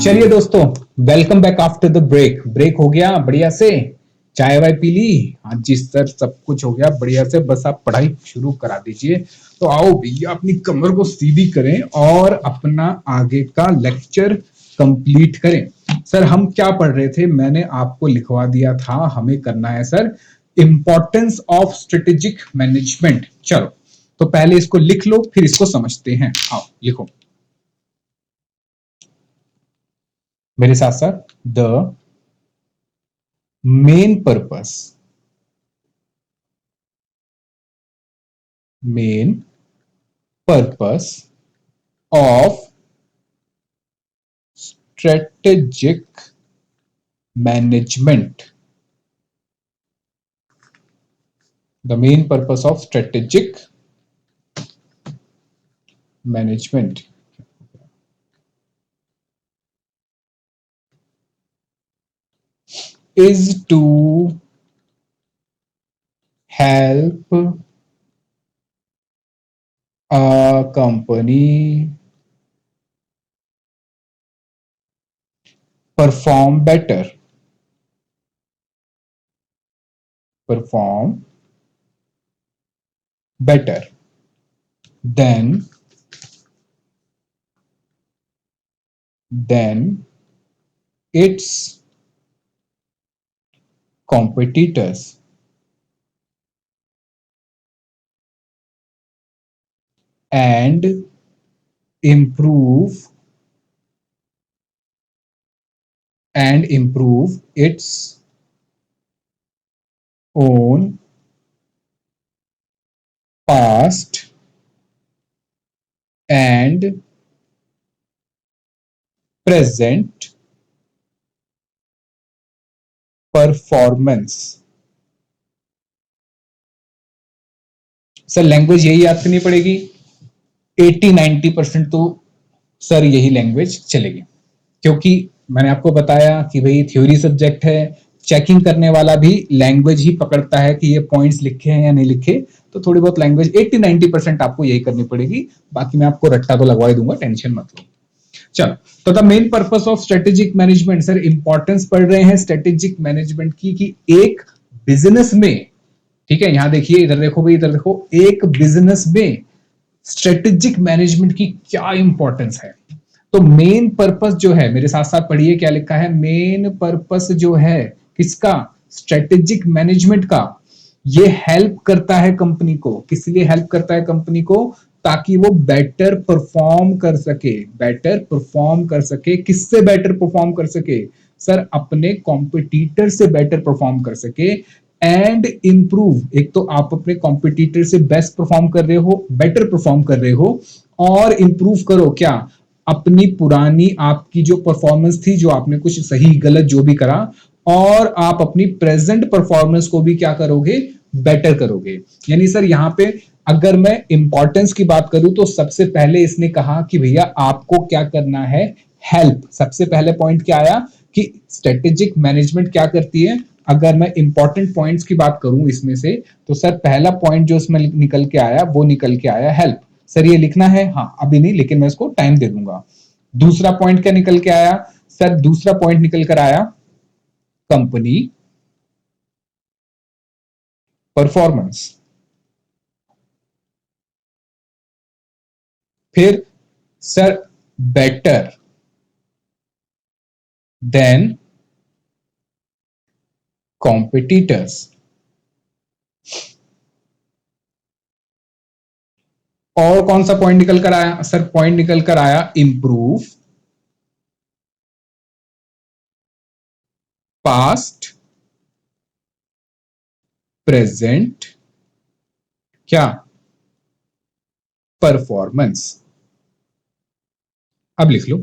चलिए दोस्तों, welcome back after the break हो गया बढ़िया से। चाय वाय पी ली? हाँ जी सर, सब कुछ हो गया बढ़िया से। बस आप पढ़ाई शुरू करा दीजिए। तो आओ भैया, अपनी कमर को सीधी करें और अपना आगे का लेक्चर कंप्लीट करें। सर हम क्या पढ़ रहे थे? मैंने आपको लिखवा दिया था, हमें करना है sir importance of strategic management. चलो तो पहले इसको लिख लो, फिर इसको समझते हैं। आओ लिखो मेरे साथ साथ। The main purpose of strategic management. The main purpose of strategic management is to help a company perform better than its competitors, and improve its own past and present performance. Sir language यही याद करनी पड़ेगी। 80-90% तो sir यही language चलेगी, क्योंकि मैंने आपको बताया कि भाई थ्योरी सब्जेक्ट है। चेकिंग करने वाला भी लैंग्वेज ही पकड़ता है कि ये पॉइंट्स लिखे हैं या नहीं लिखे। तो थोड़ी बहुत लैंग्वेज 80-90% आपको यही करनी पड़ेगी। बाकी मैं आपको रट्टा तो लगवा ही दूंगा, टेंशन मत लो। चलो, तो the main purpose of strategic management. Sir importance पढ़ रहे हैं स्ट्रेटेजिक मैनेजमेंट की कि एक बिजनेस में, ठीक है, यहां देखिए, इधर देखो भाई, इधर देखो, एक बिजनेस में स्ट्रेटेजिक मैनेजमेंट की क्या इंपॉर्टेंस है। तो मेन पर्पस जो है, मेरे साथ साथ पढ़िए क्या लिखा है। मेन पर्पस जो है किसका? स्ट्रेटेजिक मैनेजमेंट का। ये हेल्प करता है कंपनी को। किस लिए हेल्प करता है कंपनी को? ताकि वो बेटर परफॉर्म कर सके। किससे बेटर परफॉर्म कर सके? सर अपने कॉम्पिटिटर से बेटर परफॉर्म कर सके। एंड इंप्रूव, एक तो आप अपने कॉम्पिटिटर से बेस्ट परफॉर्म कर रहे हो, बेटर परफॉर्म कर रहे हो, और इंप्रूव करो क्या? अपनी पुरानी आपकी जो परफॉर्मेंस थी, जो आपने कुछ सही गलत जो भी करा, और आप अपनी प्रेजेंट परफॉर्मेंस को भी क्या करोगे? बेटर करोगे। यानी सर यहां पे अगर मैं इंपॉर्टेंस की बात करूं तो सबसे पहले इसने कहा कि भैया आपको क्या करना है? हेल्प। सबसे पहले पॉइंट क्या आया कि स्ट्रेटेजिक मैनेजमेंट क्या करती है। अगर मैं इंपॉर्टेंट पॉइंट्स की बात करूं इसमें से, तो सर पहला पॉइंट जो इसमें निकल के आया, वो निकल के आया हेल्प। सर ये लिखना है? हाँ अभी नहीं, लेकिन मैं इसको टाइम दे दूंगा। दूसरा पॉइंट क्या निकल के आया? सर दूसरा पॉइंट निकल कर आया कंपनी परफॉर्मेंस। फिर सर बेटर देन कॉम्पिटिटर्स। और कौन सा पॉइंट निकल कर आया? सर पॉइंट निकल कर आया इंप्रूव पास्ट प्रेजेंट क्या? परफॉर्मेंस। अब लिख लो।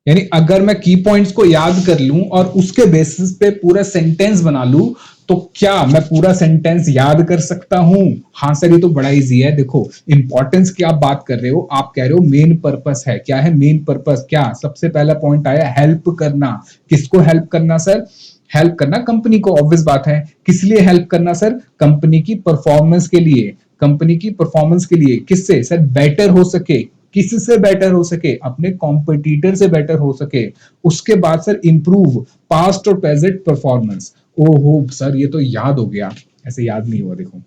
यानी अगर मैं की पॉइंट्स को याद कर लूं और उसके बेसिस पे पूरा सेंटेंस बना लूं, तो क्या मैं पूरा सेंटेंस याद कर सकता हूं? हाँ सर, ये तो बड़ा इजी है। देखो इंपॉर्टेंस की आप बात कर रहे हो, आप कह रहे हो मेन पर्पस है। क्या है मेन पर्पस? क्या सबसे पहला पॉइंट आया? हेल्प करना। किसको हेल्प करना सर? हेल्प करना कंपनी को, ऑब्वियस बात है। किस लिए हेल्प करना सर? कंपनी की परफॉर्मेंस के लिए। कंपनी की परफॉर्मेंस के लिए। किससे? सर बेटर हो सके। किससे बेटर हो सके, अपने कॉम्पिटिटर से बेटर हो सके। उसके बाद सर इंप्रूव पास्ट और प्रेजेंट परफॉर्मेंस। ओहो सर ये तो याद हो गया, ऐसे याद नहीं हुआ। देखो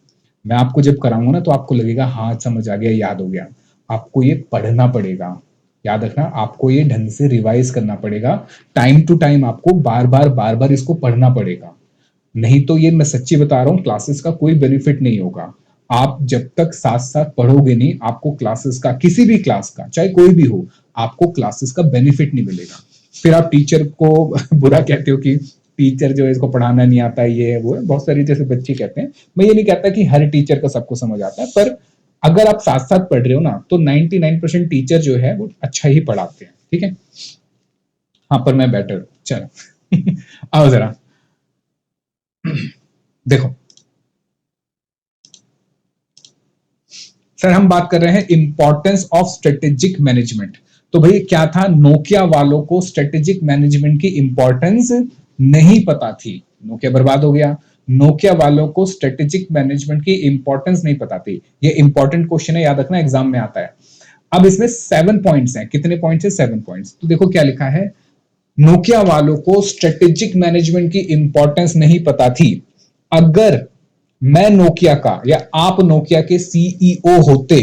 मैं आपको जब कराऊंगा ना तो आपको लगेगा हाँ समझ आ गया, याद हो गया। आपको ये पढ़ना पड़ेगा, याद रखना, आपको ये ढंग से रिवाइज करना पड़ेगा। टाइम टू टाइम आपको बार बार इसको पढ़ना पड़ेगा। नहीं तो ये मैं सच्ची बता रहा हूं, क्लासेस का कोई बेनिफिट नहीं होगा। आप जब तक साथ साथ पढ़ोगे नहीं, आपको क्लासेस का, किसी भी क्लास का, चाहे कोई भी हो, आपको क्लासेस का बेनिफिट नहीं मिलेगा। फिर आप टीचर को बुरा कहते हो कि टीचर जो है इसको पढ़ाना नहीं आता, ये है वो है, बहुत सारी जैसे बच्चे कहते हैं। मैं ये नहीं कहता कि हर टीचर का सबको समझ आता है, पर अगर आप साथ साथ पढ़ रहे हो ना तो 99% टीचर जो है वो अच्छा ही पढ़ाते हैं, ठीक है। हाँ पर मैं बेटर, चलो आओ जरा देखो सर, हम बात कर रहे हैं इंपॉर्टेंस ऑफ स्ट्रेटेजिक मैनेजमेंट। तो भाई क्या था, नोकिया वालों को स्ट्रेटेजिक मैनेजमेंट की इंपॉर्टेंस नहीं पता थी, नोकिया बर्बाद हो गया। नोकिया वालों को स्ट्रेटेजिक मैनेजमेंट की इंपॉर्टेंस नहीं पता थी। ये इंपॉर्टेंट क्वेश्चन है, याद रखना, एग्जाम में आता है। अब इसमें 7 पॉइंट्स हैं। कितने पॉइंट्स है? 7 पॉइंट्स। तो देखो क्या लिखा है, नोकिया वालों को स्ट्रेटेजिक मैनेजमेंट की इंपॉर्टेंस नहीं पता थी। अगर मैं नोकिया का या आप नोकिया के सीईओ होते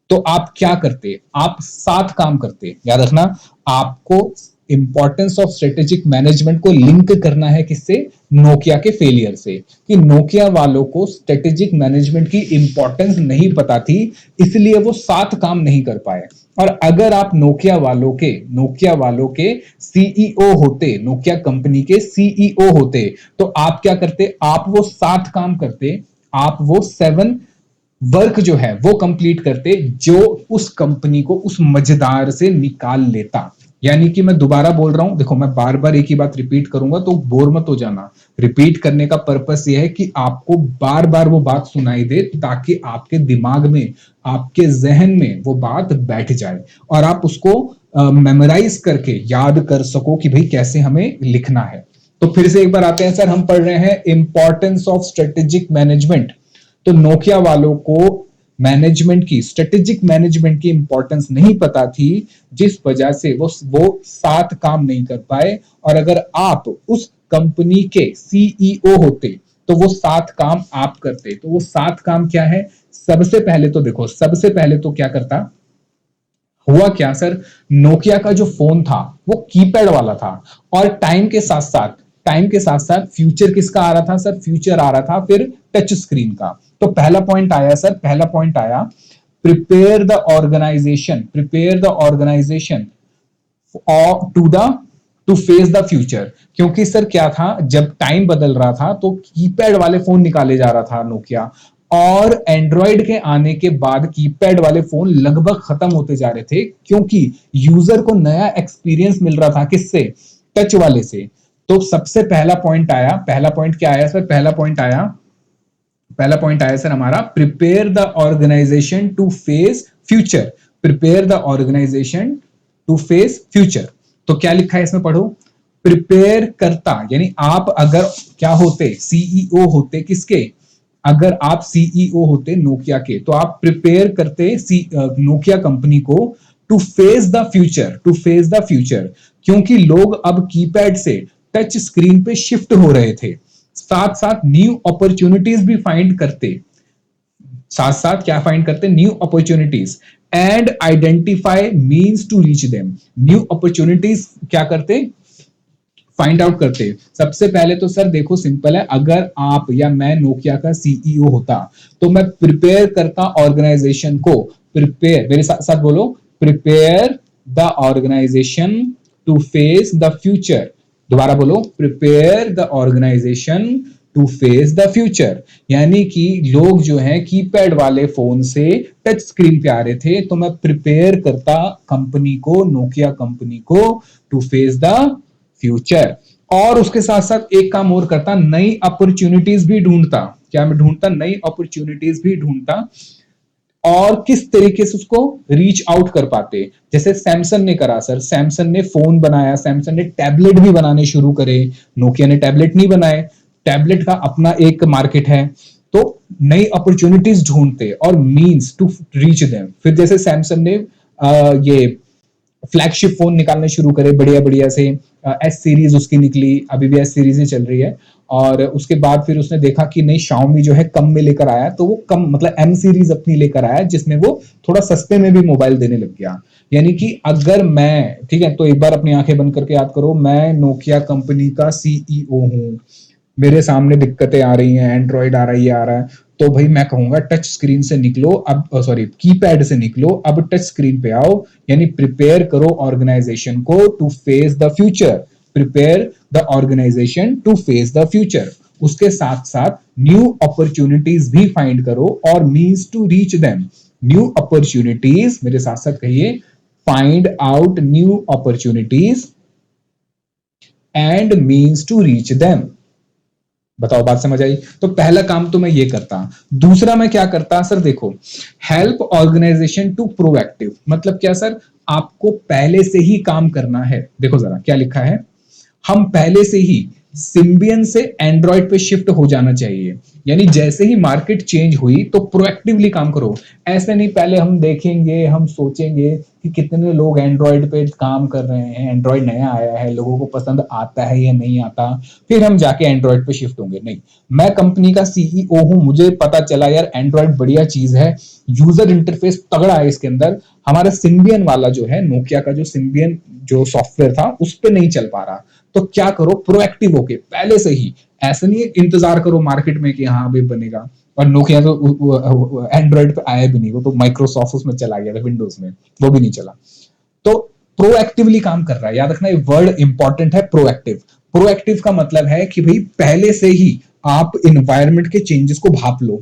तो आप क्या करते? आप 7 काम करते। याद रखना, आपको इंपॉर्टेंस ऑफ स्ट्रेटेजिक मैनेजमेंट को लिंक करना है किससे? नोकिया के फेलियर से, कि नोकिया वालों को स्ट्रेटेजिक मैनेजमेंट की इंपॉर्टेंस नहीं पता थी, इसलिए वो 7 काम नहीं कर पाए। और अगर आप नोकिया वालों के सीईओ होते, नोकिया कंपनी के सीईओ होते, तो आप क्या करते? आप वो 7 काम करते, आप वो 7 वर्क जो है वो कंप्लीट करते, जो उस कंपनी को उस मजेदार से निकाल लेता। यानी कि मैं दोबारा बोल रहा हूं, देखो मैं बार बार एक ही बात रिपीट करूंगा तो बोर मत हो जाना। रिपीट करने का पर्पस ये है कि आपको बार बार वो बात सुनाई दे, ताकि आपके दिमाग में, आपके जहन में वो बात बैठ जाए और आप उसको मेमोराइज करके याद कर सको कि भाई कैसे हमें लिखना है। तो फिर से एक बार आते हैं सर, हम पढ़ रहे हैं इंपॉर्टेंस ऑफ स्ट्रेटेजिक मैनेजमेंट। तो नोकिया वालों को मैनेजमेंट की, स्ट्रेटेजिक मैनेजमेंट की इंपॉर्टेंस नहीं पता थी, जिस वजह से वो 7 काम नहीं कर पाए। और अगर आप उस कंपनी के सीईओ होते तो वो 7 काम आप करते। तो वो 7 काम क्या है? सबसे पहले तो देखो, सबसे पहले तो क्या करता, हुआ क्या सर, नोकिया का जो फोन था वो कीपैड वाला था, और टाइम के साथ साथ फ्यूचर किसका आ रहा था सर? फ्यूचर आ रहा था फिर टच स्क्रीन का। तो पहला पॉइंट आया सर, पहला पॉइंट आया, prepare the organisation to the to face the future. क्योंकि सर क्या था, जब टाइम बदल रहा था तो कीपैड वाले फोन निकाले जा रहा था नोकिया, और एंड्रॉइड के आने के बाद कीपैड वाले फोन लगभग खत्म होते जा रहे थे, क्योंकि यूजर को नया एक्सपीरियंस मिल रहा था किससे? टच वाले से। तो सबसे पहला पॉइंट आया, पहला पॉइंट क्या आया सर? पहला पॉइंट आया सर हमारा, prepare the organisation to face future. Prepare the organisation to face future. तो क्या लिखा है इसमें, पढ़ो। प्रिपेयर करता, यानी आप अगर क्या होते? सीईओ होते किसके? अगर आप सीईओ होते नोकिया के, तो आप प्रिपेयर करते नोकिया कंपनी को to face the future, to face the future. क्योंकि लोग अब कीपैड से टच स्क्रीन पे शिफ्ट हो रहे थे, साथ साथ न्यू अपॉर्चुनिटीज भी फाइंड करते, साथ साथ क्या फाइंड करते? New opportunities and identify means to reach them. New opportunities क्या करते? फाइंड आउट करते। सबसे पहले तो सर देखो सिंपल है, अगर आप या मैं नोकिया का सीईओ होता तो मैं प्रिपेयर करता ऑर्गेनाइजेशन को, प्रिपेयर, मेरे साथ साथ बोलो, prepare the organisation to face the future. दोबारा बोलो, prepare the organisation to face the future. यानी कि लोग जो है कीपैड वाले फोन से टच स्क्रीन पे आ रहे थे, तो मैं प्रिपेयर करता कंपनी को, नोकिया कंपनी को, टू फेस द फ्यूचर। और उसके साथ साथ एक काम और करता, नई अपॉर्चुनिटीज भी ढूंढता। क्या मैं ढूंढता? नई अपॉर्चुनिटीज भी ढूंढता। और किस तरीके से उसको रीच आउट कर पाते, जैसे सैमसंग ने करा सर, सैमसंग ने फोन बनाया, सैमसंग ने टैबलेट भी बनाने शुरू करे। नोकिया ने टैबलेट नहीं बनाए, टैबलेट का अपना एक मार्केट है। तो नई अपॉर्चुनिटीज ढूंढते और मींस टू रीच देम। फिर जैसे सैमसंग ने ये फ्लैगशिप फोन निकालने शुरू करे बढ़िया बढ़िया से। एस सीरीज उसकी निकली, अभी भी एस सीरीज ही चल रही है। और उसके बाद फिर उसने देखा कि नहीं, शाओमी जो है कम में लेकर आया, तो वो कम मतलब एम सीरीज अपनी लेकर आया, जिसमें वो थोड़ा सस्ते में भी मोबाइल देने लग गया। यानी कि अगर मैं, ठीक है, तो एक बार अपनी आंखें बंद करके याद करो, मैं नोकिया कंपनी का सीईओ हूं, मेरे सामने दिक्कतें आ रही हैं, एंड्रॉइड आ रहा है, ये आ रहा है, तो भाई मैं कहूंगा टच स्क्रीन से निकलो, अब सॉरी कीपैड से निकलो, अब टच स्क्रीन पे आओ। यानी प्रिपेयर करो ऑर्गेनाइजेशन को to face the future, prepare the organisation to face the future. उसके साथ साथ न्यू अपॉर्चुनिटीज भी फाइंड करो और means to reach them. New opportunities, मेरे साथ साथ कहिए, find out new opportunities and means to reach them. बताओ बात समझ आई? तो पहला काम तो मैं ये करता। दूसरा मैं क्या करता सर, देखो, हेल्प ऑर्गेनाइजेशन टू प्रोएक्टिव। मतलब क्या सर, आपको पहले से ही काम करना है। देखो जरा क्या लिखा है, हम पहले से ही सिम्बियन से एंड्रॉइड पे शिफ्ट हो जाना चाहिए। यानी जैसे ही मार्केट चेंज हुई तो प्रोएक्टिवली काम करो। ऐसे नहीं पहले हम देखेंगे, हम सोचेंगे कि कितने लोग एंड्रॉइड पे काम कर रहे हैं, एंड्रॉइड नया आया है, लोगों को पसंद आता है या नहीं आता, फिर हम जाके एंड्रॉइड पे शिफ्ट होंगे। नहीं, मैं कंपनी का सीईओ हूं, मुझे पता चला यार एंड्रॉइड बढ़िया चीज है, यूजर इंटरफेस तगड़ा है इसके अंदर, हमारा सिम्बियन वाला जो है, नोकिया का जो सिम्बियन जो सॉफ्टवेयर था उस पर नहीं चल पा रहा। तो क्या करो, प्रोएक्टिव होके पहले से ही, ऐसा नहीं इंतजार करो मार्केट में कि हाँ अभी बनेगा। और नोकिया तो एंड्रॉइड पे आया भी नहीं, वो तो माइक्रोसॉफ्ट उसमें चला गया था, विंडोज में वो भी नहीं चला। तो प्रोएक्टिवली काम कर रहा है, याद रखना ये वर्ड इंपॉर्टेंट है, प्रोएक्टिव। प्रोएक्टिव का मतलब है कि भाई पहले से ही आप इन्वायरमेंट के चेंजेस को भाप लो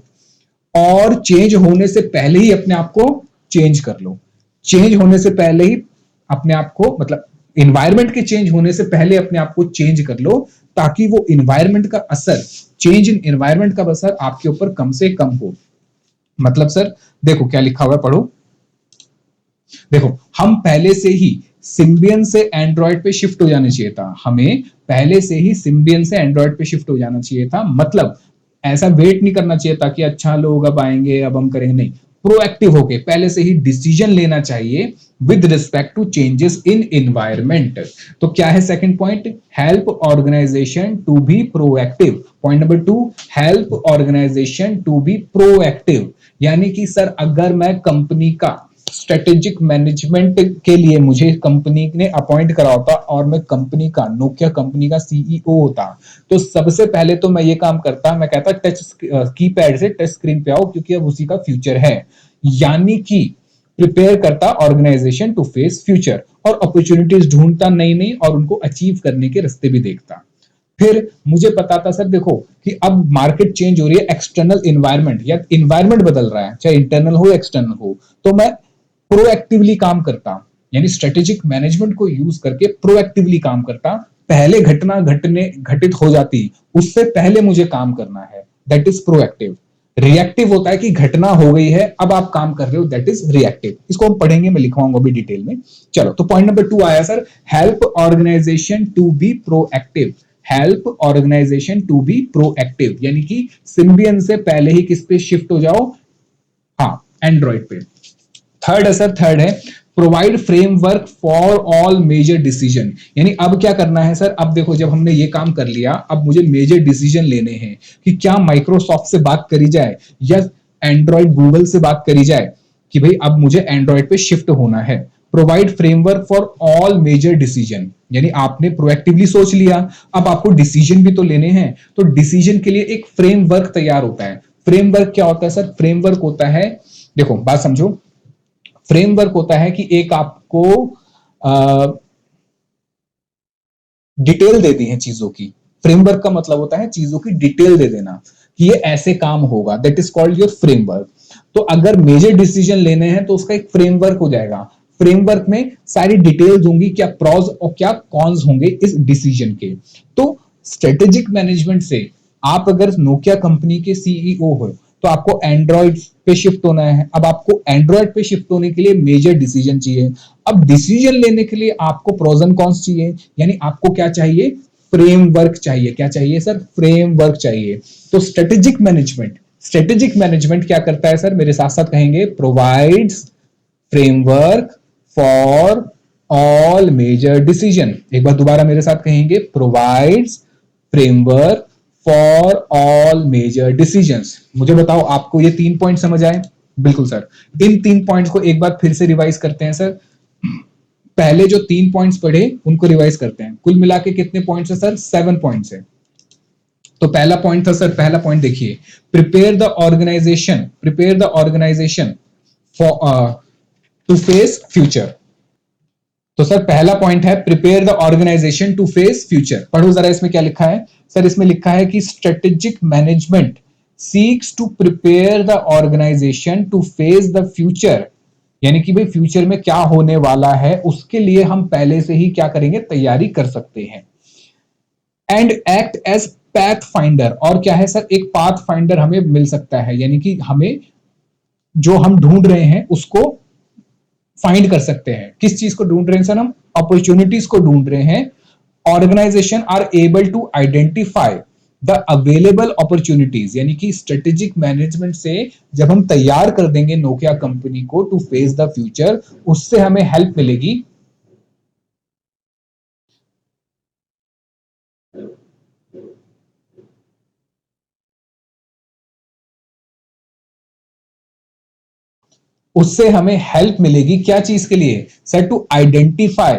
और चेंज होने से पहले ही अपने आप को चेंज कर लो। चेंज होने से पहले ही अपने आप को, मतलब इन्वायरमेंट के चेंज होने से पहले अपने आप को चेंज कर लो, ताकि वो इन्वायरमेंट का असर, चेंज इन इन्वायरमेंट का असर आपके ऊपर कम से कम हो। मतलब सर देखो क्या लिखा हुआ है, पढ़ो। देखो, हम पहले से ही सिम्बियन से एंड्रॉइड पे शिफ्ट हो जाना चाहिए था, हमें पहले से ही सिम्बियन से एंड्रॉइड पे शिफ्ट हो जाना चाहिए था। मतलब ऐसा वेट नहीं करना चाहिए था कि अच्छा लोग अब आएंगे अब हम करेंगे, नहीं, प्रोएक्टिव होके पहले से ही डिसीजन लेना चाहिए with respect to changes in environment. तो क्या है second point, help organisation to be proactive. Point number 2, help organisation to be proactive. यानी कि सर अगर मैं कंपनी का स्ट्रेटेजिक मैनेजमेंट के लिए मुझे कंपनी ने अपॉइंट करा होता और मैं कंपनी का, नोकिया कंपनी का सीईओ होता, तो सबसे पहले तो मैं ये काम करता, मैं कहता टच कीपैड से टच स्क्रीन पे आओ, क्योंकि अब उसी का फ्यूचर है। यानी कि प्रिपेयर करता ऑर्गेनाइजेशन टू फेस फ्यूचर, और अपॉर्चुनिटीज ढूंढता नई नई और उनको अचीव करने के रास्ते भी देखता। फिर मुझे पता था सर देखो कि अब मार्केट चेंज हो रही है, एक्सटर्नल इन्वायरमेंट या इन्वायरमेंट बदल रहा है, चाहे इंटरनल हो एक्सटर्नल हो, तो मैं प्रोएक्टिवली काम करता। यानी स्ट्रेटेजिक मैनेजमेंट को यूज करके प्रोएक्टिवली काम करता। पहले घटना घटित हो जाती, उससे पहले मुझे काम करना है, दैट इज प्रोएक्टिव। रिएक्टिव होता है कि घटना हो गई है अब आप काम कर रहे हो, दैट इज रिएक्टिव। इसको हम पढ़ेंगे, मैं लिखवाऊंगा अभी डिटेल में। चलो, तो पॉइंट नंबर 2 आया sir, help organisation to be proactive. Help organisation to be proactive, यानी कि सिम्बियन से पहले ही किस पे शिफ्ट हो जाओ, हाँ, एंड्रॉइड पे। थर्ड है सर, थर्ड है provide framework for all major decision. यानी अब क्या करना है सर, अब देखो जब हमने ये काम कर लिया, अब मुझे मेजर डिसीजन लेने हैं कि क्या माइक्रोसॉफ्ट से बात करी जाए या एंड्रॉइड गूगल से बात करी जाए, कि भाई अब मुझे एंड्रॉइड पे शिफ्ट होना है। Provide framework for all major decision, यानी आपने प्रोएक्टिवली सोच लिया, अब आपको डिसीजन भी तो लेने हैं, तो डिसीजन के लिए एक फ्रेमवर्क तैयार होता है। फ्रेमवर्क क्या होता है सर, फ्रेमवर्क होता है, देखो बात समझो, फ्रेमवर्क होता है कि एक आपको डिटेल दे दी है चीजों की। फ्रेमवर्क का मतलब होता है चीजों की डिटेल दे देना कि ये ऐसे काम होगा, that is called your framework. तो अगर मेजर डिसीजन लेने हैं तो उसका एक फ्रेमवर्क हो जाएगा। फ्रेमवर्क में सारी डिटेल्स होंगी, क्या प्रॉज और क्या कॉन्स होंगे इस डिसीजन के। तो स्ट्रेटेजिक मैनेजमेंट से आप अगर नोकिया कंपनी के सीईओ हो तो आपको एंड्रॉइड पे शिफ्ट होना है। अब आपको एंड्रॉइड पे शिफ्ट होने के लिए मेजर डिसीजन चाहिए। अब डिसीजन लेने के लिए आपको प्रोज एंड कॉन्स चाहिए, यानी आपको क्या चाहिए, फ्रेमवर्क चाहिए। क्या चाहिए सर, फ्रेमवर्क चाहिए। तो स्ट्रेटेजिक मैनेजमेंट क्या करता है सर, मेरे साथ साथ कहेंगे, provides framework for all major decision. एक बार दोबारा मेरे साथ कहेंगे, provides framework for all major decisions. मुझे बताओ आपको ये 3 पॉइंट समझ आए? बिल्कुल सर। इन 3 पॉइंट्स को एक बार फिर से रिवाइज करते हैं सर। पहले जो 3 पॉइंट्स पढ़े उनको रिवाइज करते हैं। कुल मिला के कितने पॉइंट्स है सर? 7 पॉइंट्स है। तो पहला पॉइंट था सर, पहला पॉइंट देखिए, prepare the organisation for to face future. तो सर पहला पॉइंट है prepare the organisation to face future. पढ़ो जरा इसमें क्या लिखा है सर। इसमें लिखा है कि strategic management seeks to prepare the organisation to face the future. यानी कि भाई फ्यूचर में क्या होने वाला है उसके लिए हम पहले से ही क्या करेंगे, तैयारी कर सकते हैं। And act as pathfinder. और क्या है सर, एक पाथ फाइंडर हमें मिल सकता है, यानी कि हमें जो हम ढूंढ रहे हैं उसको फाइंड कर सकते हैं। किस चीज को ढूंढ रहे हैं सर? हम अपॉर्चुनिटीज को ढूंढ रहे हैं। Organisation are able to identify the available opportunities. यानी कि स्ट्रेटेजिक मैनेजमेंट से जब हम तैयार कर देंगे नोकिया कंपनी को टू फेस द फ्यूचर, उससे हमें हेल्प मिलेगी क्या चीज के लिए सर? To identify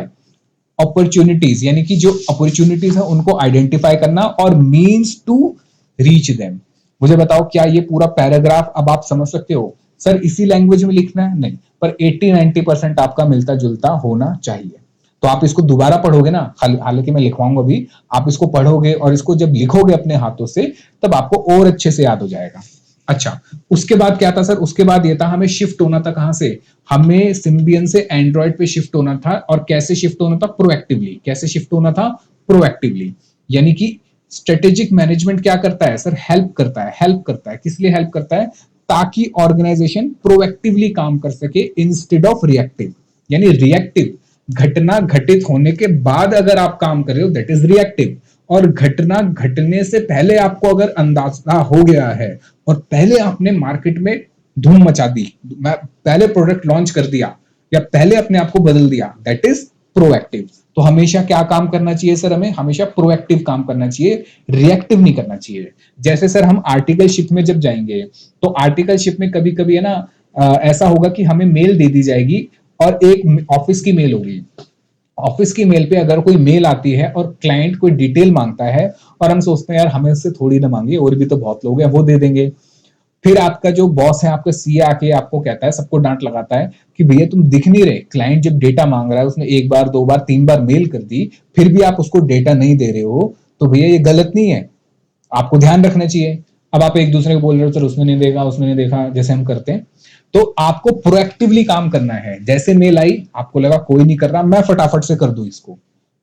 opportunities. यानी कि जो अपॉर्चुनिटीज है उनको आइडेंटिफाई करना, और मींस टू रीच देम। मुझे बताओ क्या ये पूरा पैराग्राफ अब आप समझ सकते हो? सर इसी लैंग्वेज में लिखना है? नहीं, पर 80-90% आपका मिलता जुलता होना चाहिए। तो आप इसको दोबारा पढ़ोगे ना, हालांकि मैं लिखवाऊंगा भी, आप इसको पढ़ोगे और इसको जब लिखोगे अपने हाथों से तब आपको और अच्छे से याद हो जाएगा। अच्छा, उसके बाद क्या था सर? उसके बाद ये था हमें शिफ्ट होना था। कहां से? हमें सिम्बियन से एंड्रॉइड पे शिफ्ट होना था। और कैसे शिफ्ट होना था? प्रोएक्टिवली। कैसे शिफ्ट होना था? प्रोएक्टिवली। यानी कि स्ट्रेटेजिक मैनेजमेंट क्या करता है सर? हेल्प करता है। हेल्प करता है, किस लिए हेल्प करता है? ताकि ऑर्गेनाइजेशन प्रोएक्टिवली काम कर सके इंस्टेड ऑफ रिएक्टिव। यानी रिएक्टिव, घटना घटित होने के बाद अगर आप काम कर रहे हो, दैट इज रिएक्टिव। और घटना घटने से पहले आपको अगर अंदाजा हो गया है और पहले आपने मार्केट में धूम मचा दी, पहले प्रोडक्ट लॉन्च कर दिया या पहले अपने आप को बदल दिया, दैट इज प्रोएक्टिव। तो हमेशा क्या काम करना चाहिए सर? हमें हमेशा प्रोएक्टिव काम करना चाहिए, रिएक्टिव नहीं करना चाहिए। जैसे सर हम आर्टिकलशिप में जब जाएंगे तो आर्टिकलशिप में कभी कभी है ना, ऐसा होगा कि हमें मेल दे दी जाएगी और एक ऑफिस की मेल होगी। ऑफिस की मेल पे अगर कोई मेल आती है और क्लाइंट कोई डिटेल मांगता है और हम सोचते हैं यार हमें उससे थोड़ी ना मांगे, और भी तो बहुत लोग हैं, वो दे देंगे। फिर आपका जो बॉस है, आपका सीए आके आपको कहता है, सबको डांट लगाता है कि भैया तुम दिख नहीं रहे, क्लाइंट जब डेटा मांग रहा है, उसने एक बार दो बार तीन बार मेल कर दी, फिर भी आप उसको डेटा नहीं दे रहे हो, तो भैया ये गलत नहीं है, आपको ध्यान रखना चाहिए। अब आप एक दूसरे को बोल रहे हो सर उसने नहीं देखा, उसने नहीं देखा, जैसे हम करते हैं। तो आपको प्रोएक्टिवली काम करना है। जैसे मेल आई, आपको लगा कोई नहीं कर रहा, मैं फटाफट से कर दूं इसको,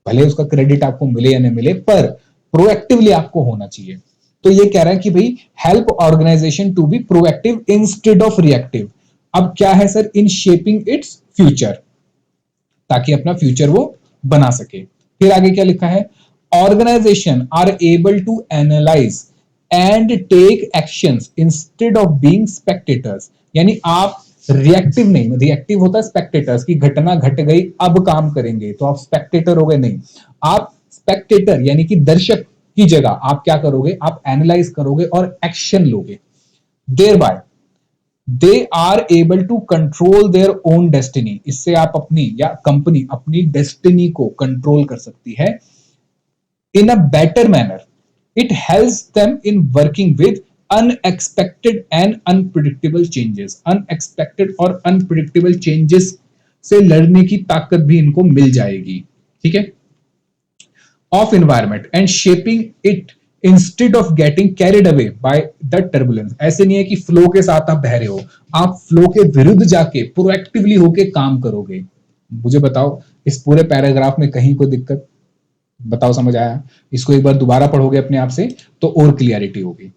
भले उसका क्रेडिट आपको मिले या नहीं मिले, पर प्रोएक्टिवली आपको होना चाहिए। तो ये कह रहा है कि भाई help organisation to be proactive instead of reactive. अब क्या है sir? In shaping its future, ताकि अपना फ्यूचर वो बना सके। फिर आगे क्या लिखा है? Organisation are able to analyse and take actions instead of being spectators. यानी आप रिएक्टिव नहीं, रिएक्टिव होता है स्पेक्टेटर्स की, घटना घट गई अब काम करेंगे, तो आप स्पेक्टेटर हो गए नहीं, आप स्पेक्टेटर यानी कि दर्शक की जगह आप क्या करोगे? आप एनालाइज करोगे और एक्शन लोगे। Thereby they are able to control their own destiny. इससे आप अपनी या कंपनी अपनी डेस्टिनी को कंट्रोल कर सकती है in a better manner. It helps them in working with unexpected and unpredictable changes. Unexpected और अनप्रिडिक्टेबल चेंजेस से लड़ने की ताकत भी इनको मिल जाएगी। ठीक है? Of environment and shaping it instead of getting carried away by the turbulence. ऐसे नहीं है कि फ्लो के साथ आप बह रहे हो, आप फ्लो के विरुद्ध जाके प्रोएक्टिवली होके काम करोगे। मुझे बताओ इस पूरे पैराग्राफ में कहीं कोई दिक्कत? बताओ समझ आया? इसको एक बार दोबारा पढ़ोगे अपने आप से तो और क्लियरिटी होगी,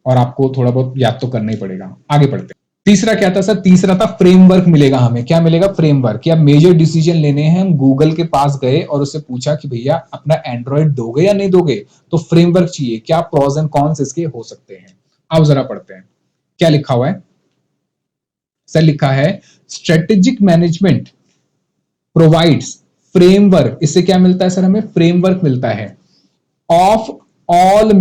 और आपको थोड़ा बहुत याद तो करना ही पड़ेगा। आगे बढ़ते हैं। तीसरा क्या था सर? तीसरा था फ्रेमवर्क मिलेगा हमें। क्या मिलेगा? फ्रेमवर्क। या मेजर डिसीजन लेने हैं, हम गूगल के पास गए और उससे पूछा कि भैया अपना एंड्रॉइड दोगे या नहीं दोगे, तो फ्रेमवर्क चाहिए, क्या प्रोज एंड कॉन्स इसके हो सकते हैं। अब जरा पढ़ते हैं क्या लिखा हुआ है। सर लिखा है स्ट्रेटेजिक मैनेजमेंट प्रोवाइड्स फ्रेमवर्क, इससे क्या मिलता है सर, हमें फ्रेमवर्क मिलता है of all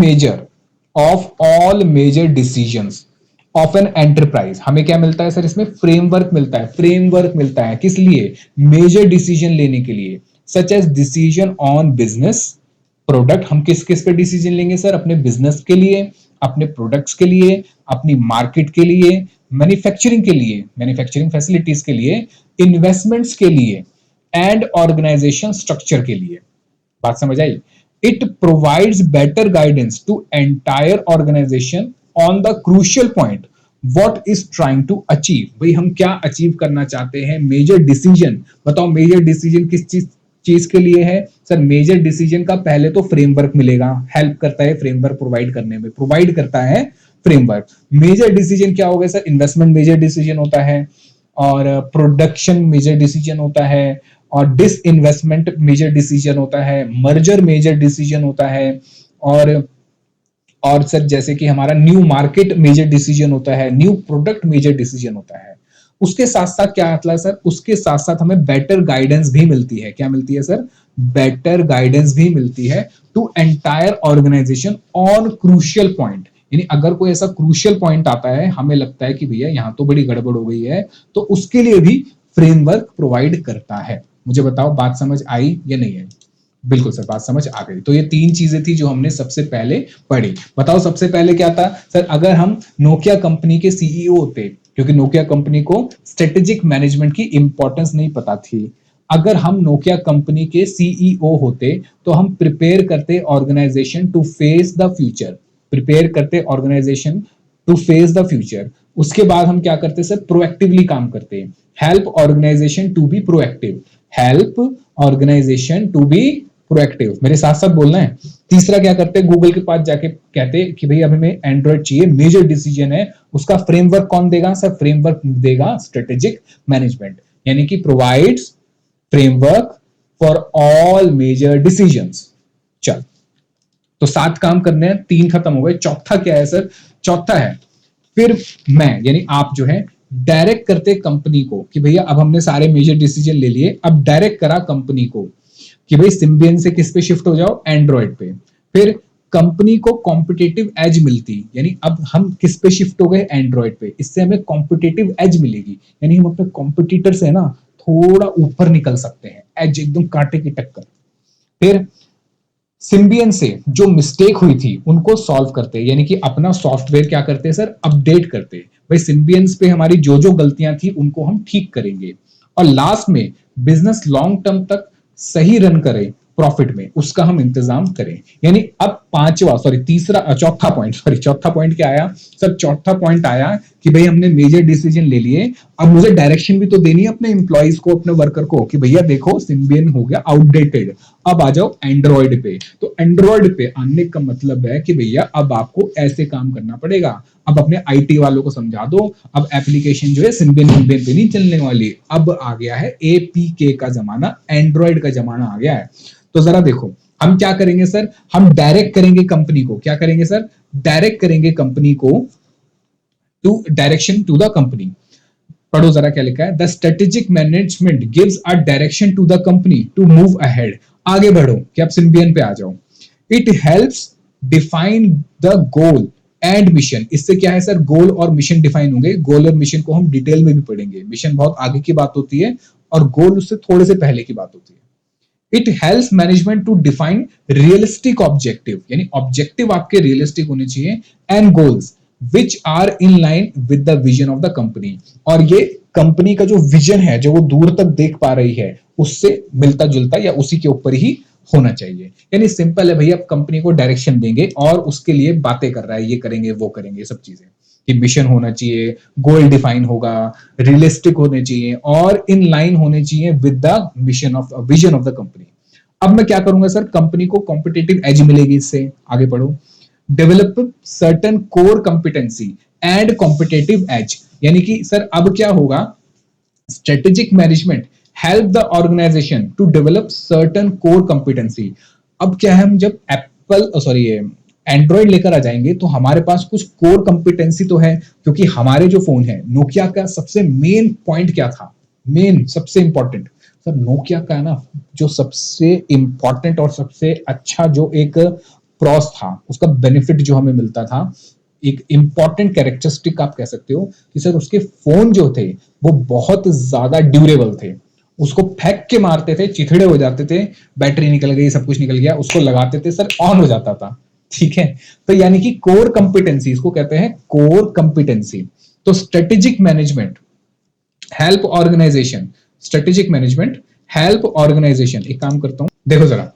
major decisions of an enterprise. हमें क्या मिलता है सर, इसमें फ्रेमवर्क मिलता है। फ्रेमवर्क मिलता है किस लिए, मेजर डिसीजन लेने के लिए, such as decision on business product. हम किस किस पे डिसीजन लेंगे सर, अपने बिजनेस के लिए, अपने प्रोडक्ट्स के लिए, अपनी मार्केट के लिए, मैन्युफैक्चरिंग के लिए, मैन्युफैक्चरिंग फैसिलिटीज के लिए, इन्वेस्टमेंट्स के लिए एंड ऑर्गेनाइजेशन स्ट्रक्चर के लिए। बात समझ आई। It provides better guidance to entire organisation on the crucial point what is trying to achieve. भाई हम क्या अचीव करना चाहते हैं, मेजर डिसीजन। बताओ मेजर डिसीजन किस चीज चीज के लिए है सर, मेजर डिसीजन का पहले तो फ्रेमवर्क मिलेगा, हेल्प करता है फ्रेमवर्क प्रोवाइड करने में, प्रोवाइड करता है फ्रेमवर्क। मेजर डिसीजन क्या हो गया सर, इन्वेस्टमेंट मेजर डिसीजन होता है, और प्रोडक्शन मेजर डिसीजन होता है, और डिस इन्वेस्टमेंट मेजर डिसीजन होता है, मर्जर मेजर डिसीजन होता है, और सर जैसे कि हमारा न्यू मार्केट मेजर डिसीजन होता है, न्यू प्रोडक्ट मेजर डिसीजन होता है। उसके साथ साथ क्या आता है सर, उसके साथ साथ हमें बेटर गाइडेंस भी मिलती है। क्या मिलती है सर, बेटर गाइडेंस भी मिलती है to entire organisation on crucial point. यानी अगर कोई ऐसा क्रूशियल पॉइंट आता है, हमें लगता है कि भैया यहां तो बड़ी गड़बड़ हो गई है, तो उसके लिए भी फ्रेमवर्क प्रोवाइड करता है। मुझे बताओ बात समझ आई या नहीं आई। बिल्कुल सर, बात समझ आ गई। तो ये तीन चीजें थी जो हमने सबसे पहले पढ़ी। बताओ सबसे पहले क्या था सर, अगर हम नोकिया कंपनी के सीईओ होते, क्योंकि नोकिया कंपनी को स्ट्रेटेजिक मैनेजमेंट की इंपॉर्टेंस नहीं पता थी, अगर हम नोकिया कंपनी के सीईओ होते तो हम प्रिपेयर करते organisation to face the future, prepare करते organisation to face the future. उसके बाद हम क्या करते सर, प्रोएक्टिवली काम करते, help organisation to be proactive, help organisation to be proactive. मेरे साथ साथ बोलना है। तीसरा क्या करते हैं, गूगल के पास जाके कहते कि भाई अभी हमें एंड्रॉइड चाहिए, मेजर डिसीजन है, उसका फ्रेमवर्क कौन देगा सर, फ्रेमवर्क देगा स्ट्रेटेजिक मैनेजमेंट, यानी कि provides framework for all major decisions. चल, तो 7 काम करने हैं, 3 खत्म हो गए। चौथा क्या है सर, चौथा है फिर मैं यानी आप जो है डायरेक्ट करते कंपनी को कि भैया अब हमने सारे मेजर डिसीजन ले लिए, अब डायरेक्ट करा कंपनी को कि भाई सिम्बियन से किस पे शिफ्ट हो जाओ, एंड्रॉइड पे। फिर कंपनी को कॉम्पिटेटिव एज मिलती, यानी अब हम किस पे शिफ्ट हो गए, एंड्रॉइड पे, इससे हमें कॉम्पिटेटिव एज मिलेगी, यानी हम अपने कॉम्पिटिटर से ना थोड़ा ऊपर निकल सकते हैं, एज एकदम कांटे की टक्कर। फिर सिम्बियन से जो मिस्टेक हुई थी उनको सॉल्व करते, यानी कि अपना सॉफ्टवेयर क्या करते हैं सर, अपडेट करते। भाई सिम्बियंस पे हमारी जो जो गलतियां थी उनको हम ठीक करेंगे, और लास्ट में बिजनेस लॉन्ग टर्म तक सही रन करे प्रॉफिट में, उसका हम इंतजाम करें। यानी अब चौथा पॉइंट क्या आया सर, चौथा पॉइंट आया कि भाई हमने मेजर डिसीजन ले लिए, अब मुझे डायरेक्शन भी तो देनी है अपने एम्प्लॉइज को, अपने वर्कर को, कि भैया देखो सिम्बियन हो गया आउटडेटेड, अब आ जाओ एंड्रॉइड पे। तो एंड्रॉइड पे आने का मतलब है कि भैया अब आपको ऐसे काम करना पड़ेगा। अब अपने आईटी वालों को समझा दो, अब एप्लीकेशन जो है सिम्बियन पे नहीं चलने वाली, अब आ गया है एपीके का जमाना, एंड्रॉइड का जमाना आ गया है। तो जरा देखो हम क्या करेंगे सर, हम डायरेक्ट करेंगे कंपनी को, क्या करेंगे सर, डायरेक्ट करेंगे कंपनी को to direction to the company. पढ़ो जरा क्या लिखा है, the strategic management gives a direction to the company to move ahead. आगे बढ़ो, कि अब सिम्बियन पे आ जाओ। It helps define the goal and mission. इससे क्या है सर, गोल और मिशन डिफाइन होंगे। गोल और मिशन को हम डिटेल में भी पढ़ेंगे, मिशन बहुत आगे की बात होती है और गोल उससे थोड़े से पहले की बात होती है। It helps management to define realistic objective, यानी ऑब्जेक्टिव आपके रियलिस्टिक होने चाहिए, and goals which are in line with the vision of the company. और ये कंपनी का जो विजन है, जो वो दूर तक देख पा रही है, उससे मिलता जुलता या उसी के ऊपर ही होना चाहिए। यानी सिंपल है भैया, कंपनी को डायरेक्शन देंगे और उसके लिए बातें कर रहा है, ये करेंगे वो करेंगे, सब चीजें कि मिशन होना चाहिए, गोल डिफाइन होगा, रियलिस्टिक होने चाहिए और इन लाइन होने चाहिए with the mission of vision of the company. अब मैं क्या करूंगा सर, कंपनी को कॉम्पिटेटिव एज मिलेगी इससे। आगे बढ़ो, develop certain core competency and competitive edge, यानी कि सर अब क्या होगा, strategic management help the organisation to develop certain core competency. अब क्या है, हम जब एंड्रॉइड लेकर आ जाएंगे तो हमारे पास कुछ कोर कंपिटेंसी तो है, क्योंकि हमारे जो फोन है नोकिया का सबसे मेन पॉइंट क्या था, मेन सबसे इंपॉर्टेंट सर नोकिया का है ना, जो सबसे इंपॉर्टेंट और सबसे अच्छा जो एक प्रॉस था, उसका बेनिफिट जो हमें मिलता था, एक इंपॉर्टेंट कैरेक्टरिस्टिक आप कह सकते हो कि सर उसके फोन जो थे वो बहुत ज्यादा ड्यूरेबल थे। उसको फेंक के मारते थे, चिथड़े हो जाते थे, बैटरी निकल गई, सब कुछ निकल गया, उसको लगाते थे सर, ऑन हो जाता था। ठीक है, तो यानी कि कोर कंपिटेंसी, इसको कहते हैं कोर कंपिटेंसी। तो strategic management help organisation, strategic management help organisation, एक काम करता हूं, देखो जरा,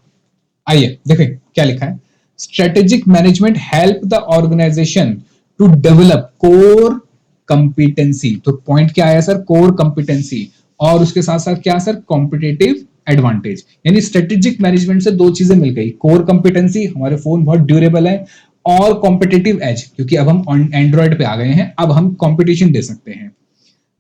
आइए देखें क्या लिखा है। Strategic management help the organisation to develop core competency. तो पॉइंट क्या आया सर, कोर कंपिटेंसी, और उसके साथ साथ क्या सर, कॉम्पिटेटिव एडवांटेज। यानी स्ट्रेटेजिक मैनेजमेंट से दो चीजें मिल गई, कोर कंपिटेंसी, हमारे फोन बहुत ड्यूरेबल है, और कॉम्पिटेटिव एज, क्योंकि अब हम एंड्रॉइड पे आ गए हैं, अब हम कंपटीशन दे सकते हैं।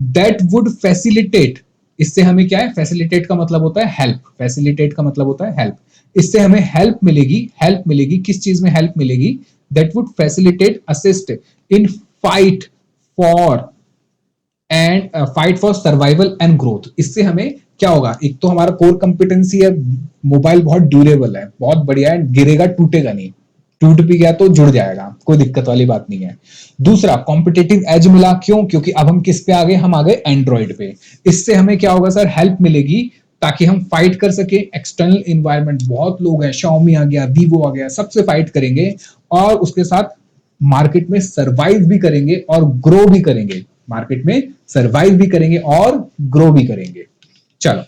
दैट वुड फैसिलिटेट, इससे हमें क्या है, फैसिलिटेट का मतलब होता है हेल्प, फैसिलिटेट का मतलब होता है हेल्प, इससे हमें हेल्प मिलेगी, हेल्प मिलेगी, किस चीज में हेल्प मिलेगी, that would facilitate assist in fight for and fight for survival and growth. इससे हमें क्या होगा, एक तो हमारा कोर कंपिटेंसी है, मोबाइल बहुत ड्यूरेबल है, बहुत बढ़िया है, गिरेगा टूटेगा नहीं, टूट भी गया तो जुड़ जाएगा, कोई दिक्कत वाली बात नहीं है। दूसरा, कॉम्पिटेटिव एज मिला, क्यों, क्योंकि अब हम किस पे आ गए, हम आ गए एंड्रॉइड पे। इससे हमें क्या होगा सर, हेल्प मिलेगी, ताकि हम फाइट कर सके एक्सटर्नल इन्वायरमेंट, बहुत लोग हैं, Xiaomi आ गया, Vivo आ गया, सबसे फाइट करेंगे, और उसके साथ मार्केट में सरवाइव भी करेंगे और ग्रो भी करेंगे, मार्केट में सरवाइव भी करेंगे और ग्रो भी करेंगे। चलो,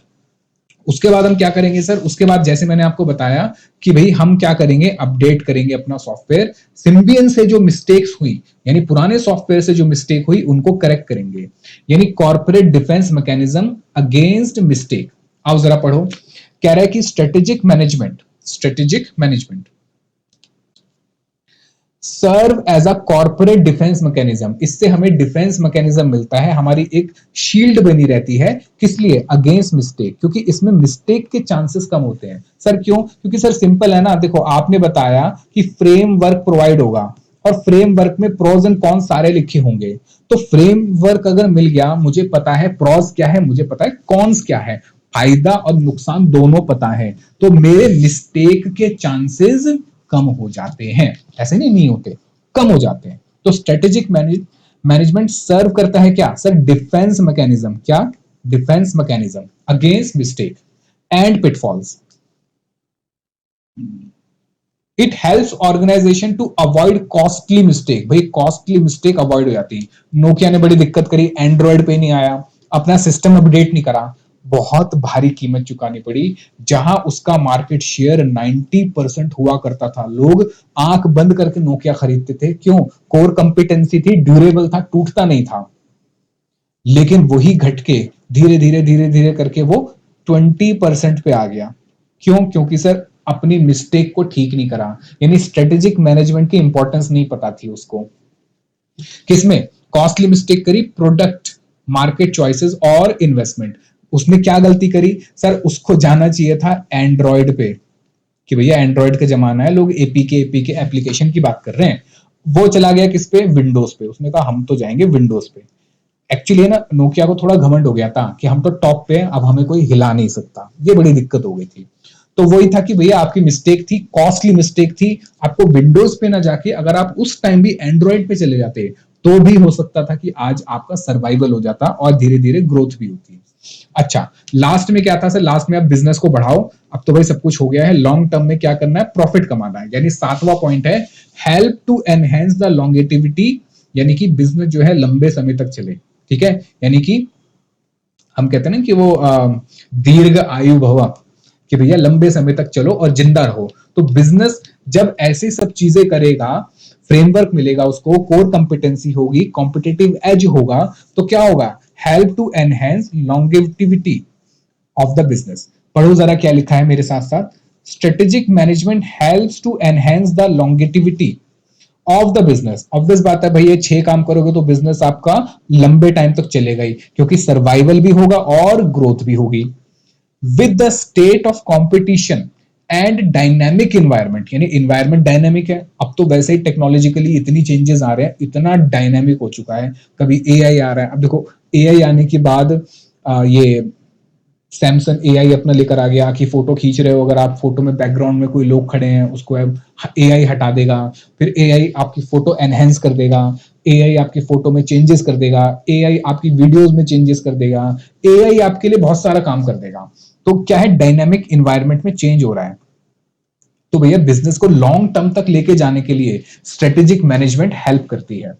उसके बाद हम क्या करेंगे सर, उसके बाद जैसे मैंने आपको बताया कि भाई हम क्या करेंगे, अपडेट करेंगे अपना सॉफ्टवेयर, सिम्बियन से जो मिस्टेक्स हुई, यानी पुराने सॉफ्टवेयर से जो मिस्टेक हुई उनको करेक्ट करेंगे, यानी corporate defence mechanism against mistake. आओ जरा पढ़ो, कह रहा है कि strategic management serve as a corporate defence mechanism. इससे हमें डिफेंस मैकेनिज्म मिलता है, हमारी एक शील्ड बनी रहती है, किस लिए, अगेंस्ट मिस्टेक, क्योंकि इसमें मिस्टेक के चांसेस कम होते हैं। सर क्यों, क्योंकि सर सिंपल है ना, देखो आपने बताया कि फ्रेमवर्क प्रोवाइड होगा, और फ्रेमवर्क में प्रोज एंड कॉन्स सारे लिखे होंगे, तो फ्रेमवर्क अगर मिल गया, मुझे पता है प्रोज क्या है, मुझे पता है कॉन्स क्या है, फायदा और नुकसान दोनों पता है, तो मेरे मिस्टेक के चांसेस कम हो जाते हैं, ऐसे नहीं होते, कम हो जाते हैं। तो स्ट्रेटेजिक मैनेजमेंट सर्व करता है क्या सर, डिफेंस मैकेनिज्म, क्या, defence mechanism against mistake and pitfalls. It helps organisation to avoid costly mistake, भाई कॉस्टली मिस्टेक अवॉइड हो जाती है। नोकिया ने बड़ी दिक्कत करी, एंड्रॉइड पे नहीं आया, अपना सिस्टम अपडेट नहीं करा, बहुत भारी कीमत चुकानी पड़ी, जहां उसका मार्केट शेयर 90% हुआ करता था, लोग आंख बंद करके नोकिया खरीदते थे, क्यों, कोर कंपिटेंसी थी, ड्यूरेबल था, टूटता नहीं था। लेकिन वही घटके धीरे धीरे धीरे धीरे करके वो 20% पे आ गया, क्यों, क्योंकि सर अपनी मिस्टेक को ठीक नहीं करा, यानी स्ट्रेटेजिक मैनेजमेंट की इंपॉर्टेंस नहीं पता थी उसको। किसमें, कॉस्टली मिस्टेक करी, प्रोडक्ट, मार्केट चॉइसेस और इन्वेस्टमेंट। उसने क्या गलती करी सर, उसको जाना चाहिए था एंड्रॉइड पे, कि भैया एंड्रॉइड का जमाना है, लोग एपीके एप्लीकेशन की बात कर रहे हैं, वो चला गया किस पे, विंडोज पे, उसने कहा हम तो जाएंगे विंडोज पे। एक्चुअली ना नोकिया को थोड़ा घमंड हो गया था कि हम तो टॉप पे हैं, अब हमें कोई हिला नहीं सकता, ये बड़ी दिक्कत हो गई थी। तो वही था कि भैया आपकी मिस्टेक थी, कॉस्टली मिस्टेक थी, आपको विंडोज पे ना जाके अगर आप उस टाइम भी एंड्रॉइड पे चले जाते तो भी हो सकता था कि आज आपका सर्वाइवल हो जाता और धीरे धीरे ग्रोथ भी होती। अच्छा, लास्ट में क्या था सर, लास्ट में आप बिजनेस को बढ़ाओ, अब तो भाई सब कुछ हो गया है, लॉन्ग टर्म में क्या करना है, प्रॉफिट कमाना है, यानी 7वां पॉइंट है, help to enhance the longevity, यानी कि बिजनेस जो है लंबे समय तक चले। ठीक है, यानी कि हम कहते हैं ना कि वो दीर्घ आयु भव, कि भैया लंबे समय तक चलो और जिंदा रहो। तो बिजनेस जब ऐसी सब चीजें करेगा, फ्रेमवर्क मिलेगा उसको, कोर कंपिटेंसी होगी, कॉम्पिटिटिव एज होगा, तो क्या होगा, help to enhance longevity of the business. पढ़ो जरा क्या लिखा है मेरे साथ साथ, strategic management helps to enhance the longevity of the business. Obvious बात है भाई, ये 6 काम करोगे तो बिजनेस आपका लंबे टाइम तक चलेगा ही, क्योंकि सर्वाइवल भी होगा और ग्रोथ भी होगी। With the state of competition and dynamic environment, यानी इन्वायरमेंट डायनेमिक है, अब तो वैसे ही टेक्नोलॉजिकली इतनी चेंजेस आ रहे हैं, इतना डायनेमिक हो चुका है, कभी एआई आ रहा है, अब देखो एआई आने के बाद ये सैमसंग एआई अपना लेकर आ गया कि फोटो खींच रहे हो, अगर आप फोटो में बैकग्राउंड में कोई लोग खड़े हैं उसको एआई हटा देगा, फिर एआई आपकी फोटो एनहेंस कर देगा, एआई आपकी फोटो में चेंजेस कर देगा, एआई आपकी वीडियोस में चेंजेस कर देगा, एआई आपके लिए बहुत सारा काम कर देगा। तो क्या है, डायनामिक इन्वायरमेंट में चेंज हो रहा है। तो भैया बिजनेस को लॉन्ग टर्म तक लेके जाने के लिए स्ट्रेटेजिक मैनेजमेंट हेल्प करती है।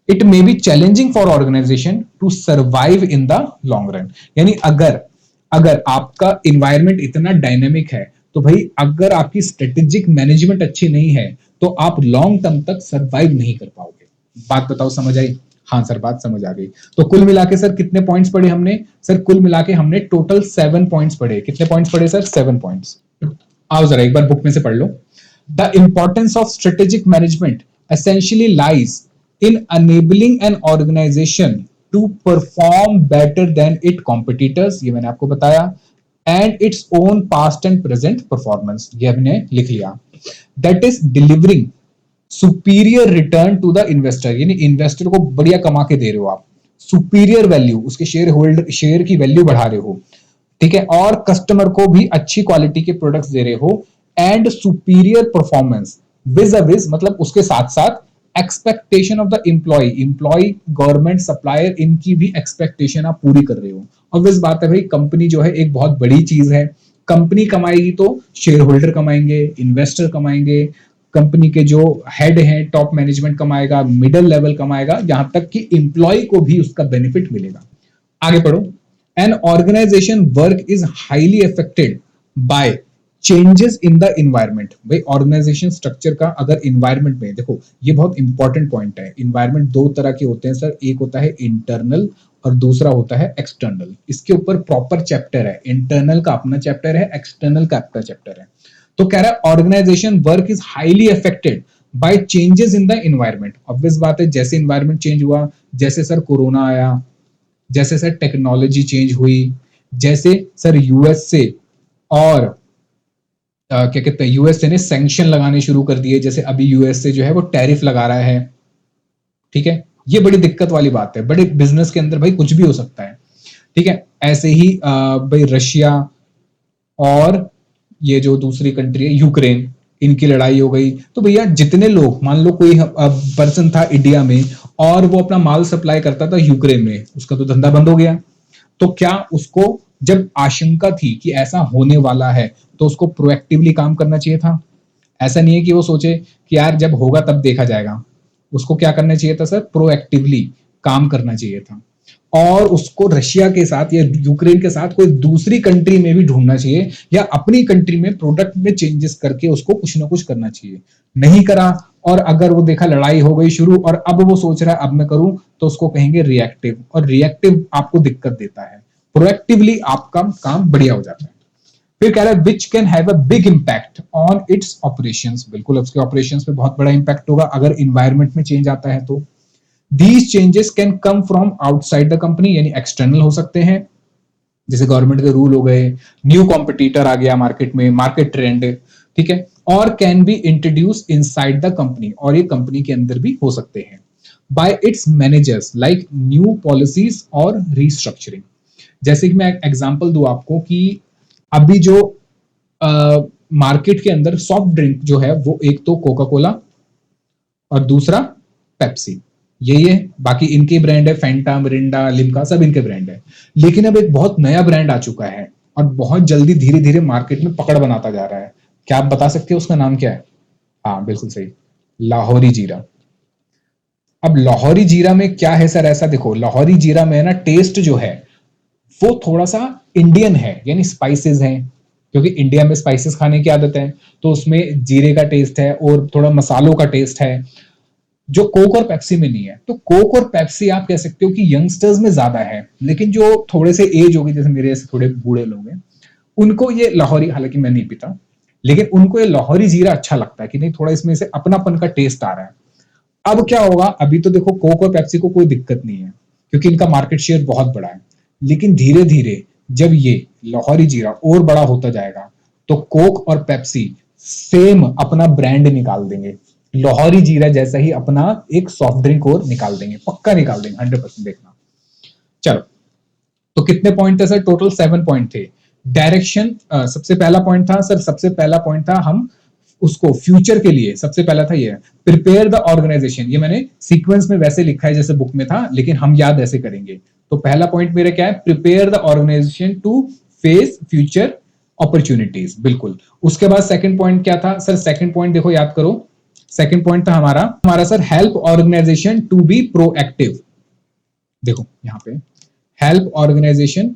It may be challenging for organisation to survive in the long run. यानी अगर अगर आपका इन्वायरमेंट इतना डायनेमिक है, तो भाई अगर आपकी स्ट्रेटेजिक मैनेजमेंट अच्छी नहीं है, तो आप लॉन्ग टर्म तक सर्वाइव नहीं कर पाओगे। बात बताओ, समझ आई? हाँ सर, बात समझ आ गई। तो कुल मिला के सर कितने पॉइंट्स पढ़े हमने? सर कुल मिला के हमने टोटल 7 पॉइंट्स पढ़े। कितने पॉइंट्स पढ़े सर? 7 पॉइंट्स। आओ जरा एक बार बुक में से पढ़ लो। The importance of strategic management essentially lies in enabling an organization to perform better than its competitors, ये मैंने आपको बताया, and its own past and present performance, ये हमने लिख लिया। That is delivering superior return to the investor, यानी investor को बढ़िया कमा के दे रहे हो आप, सुपीरियर वैल्यू, उसके शेयर की वैल्यू बढ़ा रहे हो, ठीक है, और कस्टमर को भी अच्छी क्वालिटी के प्रोडक्ट्स दे रहे हो, and superior performance vis a vis, मतलब उसके साथ साथ expectation of the employee government supplier, इनकी भी एक्सपेक्टेशन आप पूरी कर रहे हो। ऑब्वियस बात है भाई, कंपनी जो है एक बहुत बड़ी चीज है। कंपनी कमाएगी तो शेयर होल्डर कमाएंगे, इन्वेस्टर कमाएंगे, कंपनी के जो हेड हैं, टॉप मैनेजमेंट कमाएगा, मिडिल लेवल कमाएगा, यहां तक कि एम्प्लॉय को भी उसका बेनिफिट मिलेगा। आगे पढ़ो। An organization work is highly affected by changes in the environment। भाई ऑर्गेनाइजेशन स्ट्रक्चर का अगर इन्वायरमेंट में देखो, ये बहुत इंपॉर्टेंट पॉइंट है। इन्वायरमेंट दो तरह के होते हैं सर, एक होता है इंटरनल और दूसरा होता है एक्सटर्नल। इसके ऊपर प्रॉपर चैप्टर है, इंटरनल का अपना चैप्टर है, एक्सटर्नल का अपना चैप्टर है। तो कह रहा है organisation work is highly affected by changes in the environment. Obvious बात है, जैसे इन्वायरमेंट चेंज हुआ, जैसे सर कोरोना आया, जैसे सर टेक्नोलॉजी चेंज हुई, जैसे सर यूएस से और क्या कहते हैं, यूएसए ने सैंक्शन लगाने शुरू कर दिए, जैसे अभी यूएसए जो है वो टैरिफ लगा रहा है, ठीक है। ये बड़ी दिक्कत वाली बात है, बड़े बिजनेस के अंदर भाई कुछ भी हो सकता है, ठीक है। ऐसे ही भाई रशिया और ये जो दूसरी कंट्री है यूक्रेन, इनकी लड़ाई हो गई, तो भैया जितने लोग, मान लो कोई पर्सन था इंडिया में और वो अपना माल सप्लाई करता था यूक्रेन में, उसका तो धंधा बंद हो गया। तो क्या उसको जब आशंका थी कि ऐसा होने वाला है, तो उसको प्रोएक्टिवली काम करना चाहिए था? ऐसा नहीं है कि वो सोचे कि यार जब होगा तब देखा जाएगा। उसको क्या करना चाहिए था सर? प्रोएक्टिवली काम करना चाहिए था, और उसको रशिया के साथ या यूक्रेन के साथ कोई दूसरी कंट्री में भी ढूंढना चाहिए, या अपनी कंट्री में प्रोडक्ट में चेंजेस करके उसको कुछ ना कुछ करना चाहिए। नहीं करा, और अगर वो देखा लड़ाई हो गई शुरू और अब वो सोच रहा है अब मैं करूं, तो उसको कहेंगे रिएक्टिव, और रिएक्टिव आपको दिक्कत देता है। प्रोएक्टिवली आपका काम बढ़िया हो जाता है। फिर कह रहा है which can have a big impact on it's operations. बिल्कुल उसके ऑपरेशंस पे बहुत बड़ा इंपैक्ट होगा अगर इन्वायरमेंट में चेंज आता है तो। These changes can come from outside the company, यानी एक्सटर्नल हो सकते हैं, जैसे गवर्नमेंट के रूल हो गए, न्यू कॉम्पिटिटर आ गया मार्केट में, मार्केट ट्रेंड, ठीक है, और can be introduce inside the company, और ये कंपनी के अंदर भी हो सकते हैं, bye it's managers like new policies और रीस्ट्रक्चरिंग। जैसे कि मैं एग्जांपल दूं आपको कि अभी जो मार्केट के अंदर सॉफ्ट ड्रिंक जो है वो एक तो कोका कोला और दूसरा पेप्सी, यही है। बाकी इनके ब्रांड है, फैंटा, मिरिंडा, लिम्का, सब इनके ब्रांड है। लेकिन अब एक बहुत नया ब्रांड आ चुका है और बहुत जल्दी धीरे धीरे मार्केट में पकड़ बनाता जा रहा है। क्या आप बता सकते हो उसका नाम क्या है? हाँ बिल्कुल सही, लाहौरी जीरा। अब लाहौरी जीरा में क्या है सर? ऐसा देखो, लाहौरी जीरा में ना टेस्ट जो है वो थोड़ा सा इंडियन है, यानी स्पाइसेस हैं, क्योंकि इंडिया में स्पाइसेस खाने की आदत है, तो उसमें जीरे का टेस्ट है और थोड़ा मसालों का टेस्ट है, जो कोक और पेप्सी में नहीं है। तो कोक और पेप्सी आप कह सकते हो कि यंगस्टर्स में ज्यादा है, लेकिन जो थोड़े से एज होगी, जैसे मेरे ऐसे थोड़े बूढ़े लोग हैं, उनको ये लाहौरी, हालांकि मैं नहीं पीता, लेकिन उनको ये लाहौरी जीरा अच्छा लगता है कि नहीं, थोड़ा इसमें से अपनापन का टेस्ट आ रहा है। अब क्या होगा, अभी तो देखो कोक और पेप्सी को कोई दिक्कत नहीं है क्योंकि इनका मार्केट शेयर बहुत बड़ा है, लेकिन धीरे धीरे जब ये लाहौरी जीरा और बड़ा होता जाएगा, तो कोक और पेप्सी सेम अपना ब्रांड निकाल देंगे, लाहौरी जीरा जैसा ही अपना एक सॉफ्ट ड्रिंक और निकाल देंगे, पक्का निकाल देंगे, 100% देखना। चलो, तो कितने पॉइंट थे सर? टोटल 7 पॉइंट थे। डायरेक्शन सबसे पहला पॉइंट था सर, सबसे पहला पॉइंट था हम उसको फ्यूचर के लिए सबसे पहला था ये प्रिपेयर द ऑर्गेनाइजेशन। ये मैंने सीक्वेंस में वैसे लिखा है जैसे बुक में था, लेकिन हम याद ऐसे करेंगे। तो पहला पॉइंट मेरा क्या है, prepare the organisation to face future opportunities, बिल्कुल। उसके बाद सेकंड पॉइंट क्या था सर, सेकंड पॉइंट देखो याद करो, सेकंड पॉइंट था हमारा हमारा sir help organisation to be proactive. देखो यहां पे help organisation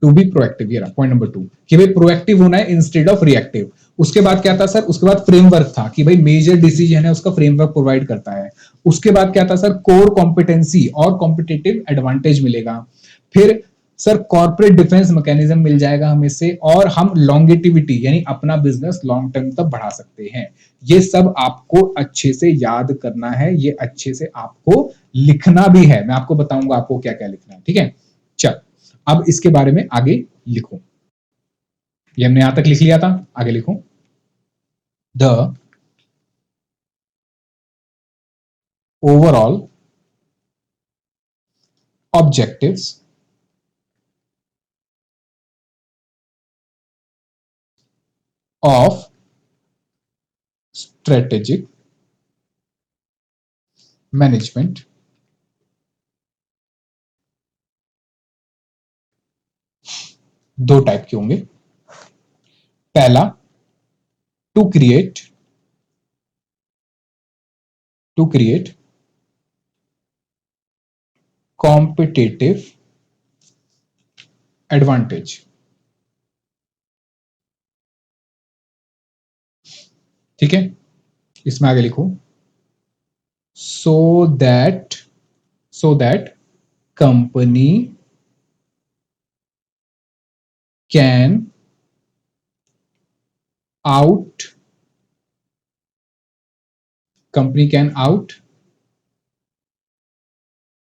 to be proactive, ये रहा पॉइंट नंबर 2 कि भाई प्रोएक्टिव होना है इंस्टेड ऑफ रिएक्टिव। उसके बाद क्या था सर, उसके बाद फ्रेमवर्क था कि भाई मेजर डिसीजन है उसका फ्रेमवर्क प्रोवाइड करता है। उसके बाद क्या था सर, कोर कॉम्पिटेंसी और कॉम्पिटेटिव एडवांटेज मिलेगा। फिर सर कॉर्पोरेट डिफेंस मैकेनिज्म मिल जाएगा हमें से, और हम लॉन्गेटिविटी यानी अपना बिजनेस लॉन्ग टर्म तक बढ़ा सकते हैं। ये सब आपको अच्छे से याद करना है, ये अच्छे से आपको लिखना भी है। मैं आपको बताऊंगा आपको क्या क्या लिखना है, ठीक है। चल अब इसके बारे में आगे लिखो। ये हमने यहां तक लिख लिया था, आगे लिखो। The overall objectives of strategic management दो टाइप के होंगे। पहला, टू क्रिएट कॉम्पिटेटिव एडवांटेज, ठीक है। इसमें आगे लिखो, so that company can out out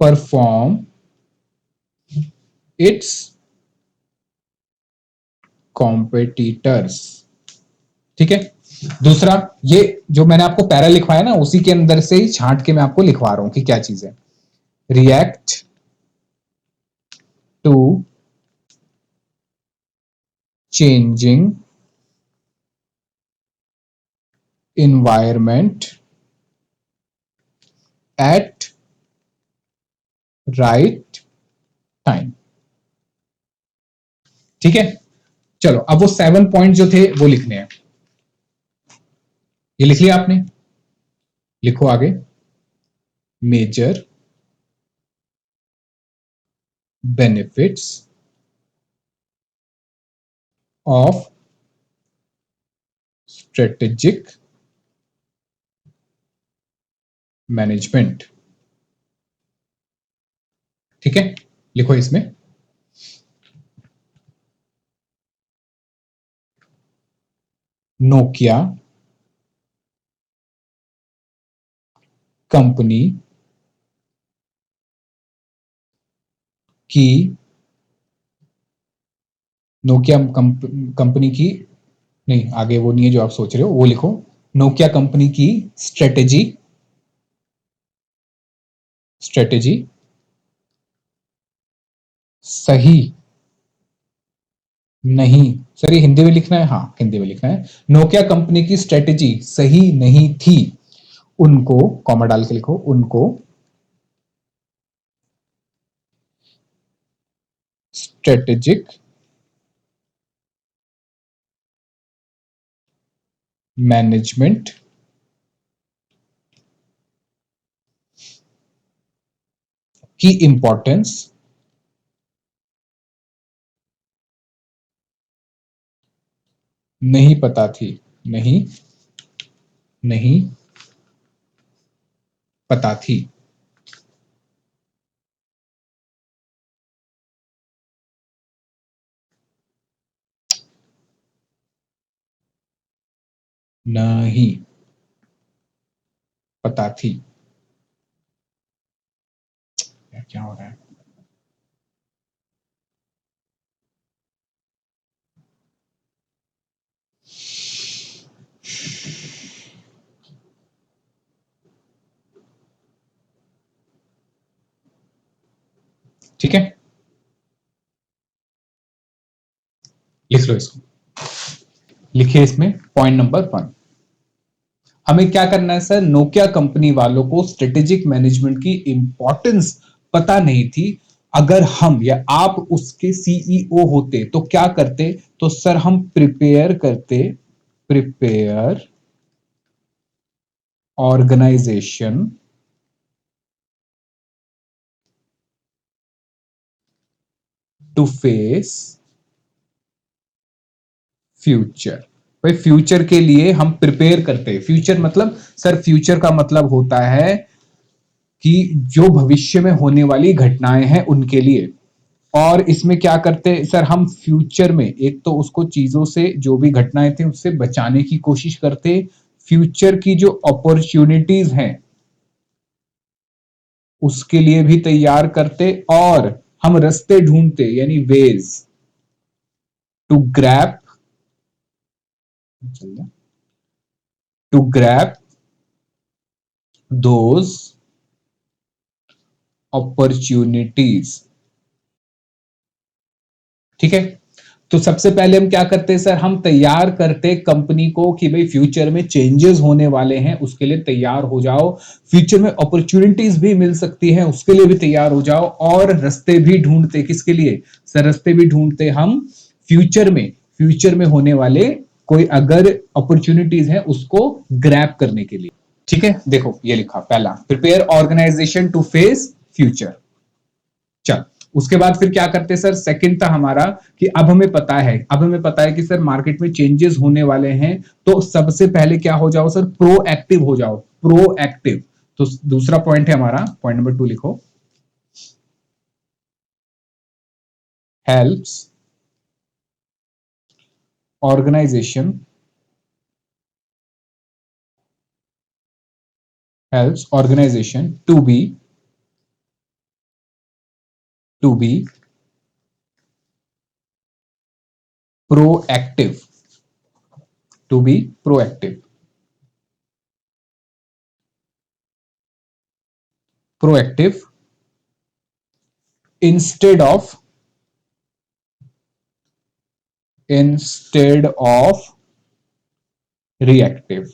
perform it's competitors, ठीक है। दूसरा, ये जो मैंने आपको पैरा लिखवाया ना, उसी के अंदर से ही छांट के मैं आपको लिखवा रहा हूं कि क्या चीज है। React to changing environment at right time, ठीक है। चलो अब वो 7 पॉइंट जो थे वो लिखने हैं। ये लिख लिया आपने, लिखो आगे। Major benefits of strategic management, ठीक है। लिखो इसमें, नोकिया कंपनी की नोकिया कंपनी की नहीं, आगे वो नहीं है जो आप सोच रहे हो, वो लिखो। नोकिया कंपनी की स्ट्रेटेजी सही नहीं, सर ये हिंदी में लिखना है, हाँ हिंदी में लिखना है। नोकिया कंपनी की स्ट्रेटेजी सही नहीं थी, उनको कॉमा डाल के लिखो, उनको स्ट्रेटेजिक मैनेजमेंट की इंपॉर्टेंस नहीं पता थी, नहीं नहीं पता थी। नहीं पता थी, क्या हो रहा है। ठीक है, लिख लो इसको, लिखिए इसमें पॉइंट नंबर 1। हमें क्या करना है सर, नोकिया कंपनी वालों को स्ट्रेटेजिक मैनेजमेंट की इंपॉर्टेंस पता नहीं थी। अगर हम या आप उसके सीईओ होते तो क्या करते, तो सर हम prepare organisation to face future. भाई फ्यूचर के लिए हम प्रिपेयर करते हैं। फ्यूचर मतलब सर, फ्यूचर का मतलब होता है कि जो भविष्य में होने वाली घटनाएं हैं उनके लिए। और इसमें क्या करते सर, हम फ्यूचर में एक तो उसको चीजों से, जो भी घटनाएं थी उससे बचाने की कोशिश करते। फ्यूचर की जो अपॉर्चुनिटीज हैं उसके लिए भी तैयार करते, और हम रास्ते ढूंढते यानी ways to grab to grab those opportunities. ठीक है, तो सबसे पहले हम क्या करते हैं सर, हम तैयार करते कंपनी को कि भाई फ्यूचर में चेंजेस होने वाले हैं, उसके लिए तैयार हो जाओ। फ्यूचर में अपॉर्चुनिटीज भी मिल सकती हैं, उसके लिए भी तैयार हो जाओ। और रास्ते भी ढूंढते, किसके लिए सर, रास्ते भी ढूंढते हम फ्यूचर में होने वाले कोई अगर अपॉर्चुनिटीज है उसको ग्रैब करने के लिए। ठीक है, देखो ये लिखा पहला, prepare organisation to face future. चल, उसके बाद फिर क्या करते हैं सर, सेकंड था हमारा कि अब हमें पता है कि सर मार्केट में चेंजेस होने वाले हैं, तो सबसे पहले क्या हो जाओ सर, प्रोएक्टिव हो जाओ, प्रोएक्टिव। तो दूसरा पॉइंट है हमारा, पॉइंट नंबर 2 लिखो, helps organisation to be proactive to be proactive instead of reactive.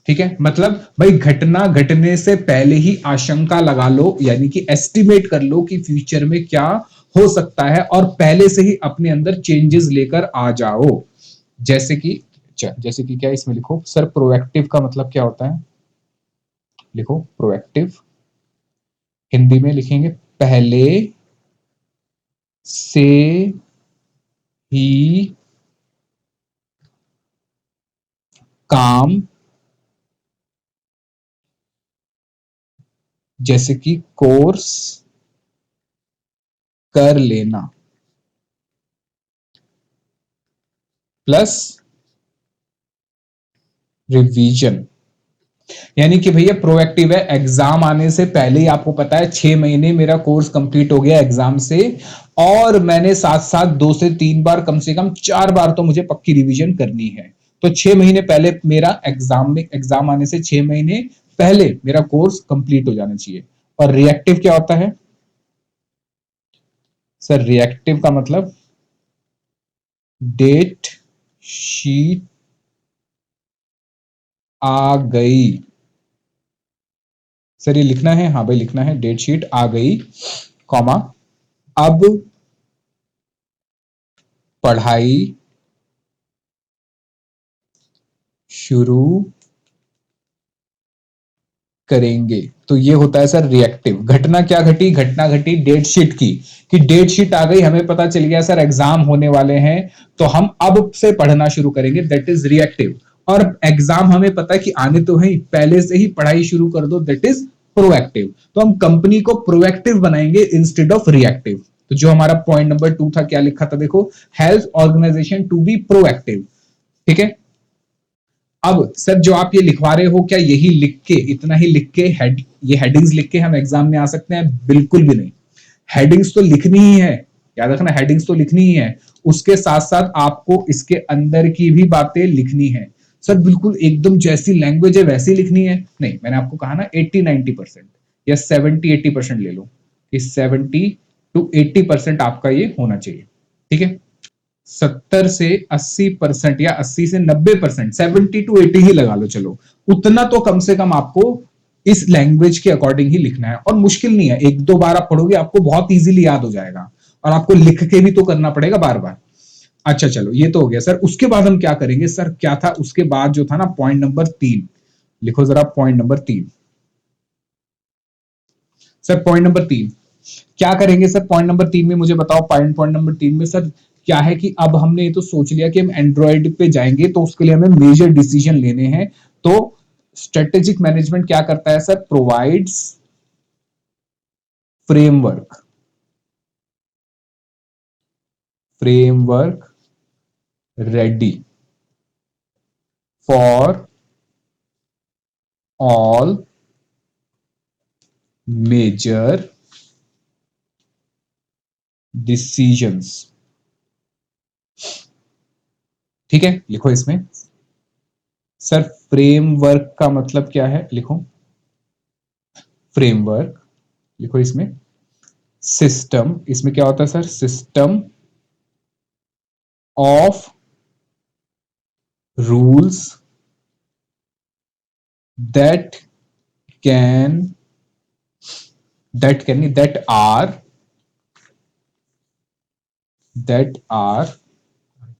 ठीक है, मतलब भाई घटना घटने से पहले ही आशंका लगा लो, यानी कि एस्टिमेट कर लो कि फ्यूचर में क्या हो सकता है, और पहले से ही अपने अंदर चेंजेस लेकर आ जाओ। जैसे कि क्या, इसमें लिखो सर, प्रोएक्टिव का मतलब क्या होता है, लिखो प्रोएक्टिव, हिंदी में लिखेंगे पहले से ही काम, जैसे कि कोर्स कर लेना, प्लस रिवीजन। यानी कि भैया प्रोएक्टिव है, एग्जाम आने से पहले ही आपको पता है 6 महीने मेरा कोर्स कंप्लीट हो गया एग्जाम से, और मैंने साथ साथ 2 से 3 बार, कम से कम 4 बार तो मुझे पक्की रिवीजन करनी है। तो 6 महीने पहले मेरा एग्जाम आने से 6 महीने पहले मेरा कोर्स कंप्लीट हो जाना चाहिए। और रिएक्टिव क्या होता है सर, रिएक्टिव का मतलब डेट शीट आ गई। सर ये लिखना है, हाँ भाई लिखना है, डेट शीट आ गई, कॉमा, अब पढ़ाई शुरू करेंगे। तो ये होता है सर रिएक्टिव। घटना क्या घटी, घटना घटी डेट शीट की, कि डेट शीट आ गई, हमें पता चल गया सर एग्जाम होने वाले हैं, तो हम अब से पढ़ना शुरू करेंगे, दैट इज रिएक्टिव। और एग्जाम हमें पता है कि आने तो है, पहले से ही पढ़ाई शुरू कर दो, दैट इज प्रोएक्टिव। तो हम कंपनी को प्रोएक्टिव बनाएंगे इंस्टेड ऑफ रिएक्टिव। तो जो हमारा पॉइंट नंबर 2 था, क्या लिखा था, देखो, help organisation to be proactive. ठीक है, अब सर जो आप ये लिखवा रहे हो, क्या यही लिख के, इतना ही लिख के ये हेडिंग्स लिख के हम एग्जाम में आ सकते हैं? बिल्कुल भी नहीं। हेडिंग्स तो लिखनी ही है, याद रखना, हेडिंग्स तो लिखनी ही है। उसके साथ साथ आपको इसके अंदर की भी बातें लिखनी है। सर बिल्कुल एकदम जैसी लैंग्वेज है वैसी लिखनी है? नहीं, मैंने आपको कहा ना 80-90% या 70-80% ले लो, कि 70 टू 80% आपका ये होना चाहिए। ठीक है, 70 से 80% या 80 से 90%, 70 to 80 ही लगा लो, चलो उतना तो कम से कम आपको इस लैंग्वेज के अकॉर्डिंग ही लिखना है। और मुश्किल नहीं है, एक दो बार आप पढ़ोगे आपको बहुत इजीली याद हो जाएगा, और आपको लिख के भी तो करना पड़ेगा बार बार। अच्छा चलो, ये तो हो गया सर। उसके बाद हम क्या करेंगे सर, क्या था उसके बाद जो था ना, पॉइंट नंबर 3 लिखो जरा, point number 3। Sir point number 3 क्या करेंगे सर, पॉइंट नंबर 3 में मुझे बताओ, पॉइंट पॉइंट नंबर 3 में सर क्या है कि अब हमने ये तो सोच लिया कि हम एंड्रॉइड पे जाएंगे, तो उसके लिए हमें मेजर डिसीजन लेने हैं। तो स्ट्रेटेजिक मैनेजमेंट क्या करता है sir, provides framework, framework ready for all major decisions. ठीक है, लिखो इसमें सर, फ्रेमवर्क का मतलब क्या है, लिखो फ्रेमवर्क, लिखो इसमें सिस्टम, इसमें क्या होता है sir, system of rules that can, that can नहीं, दैट आर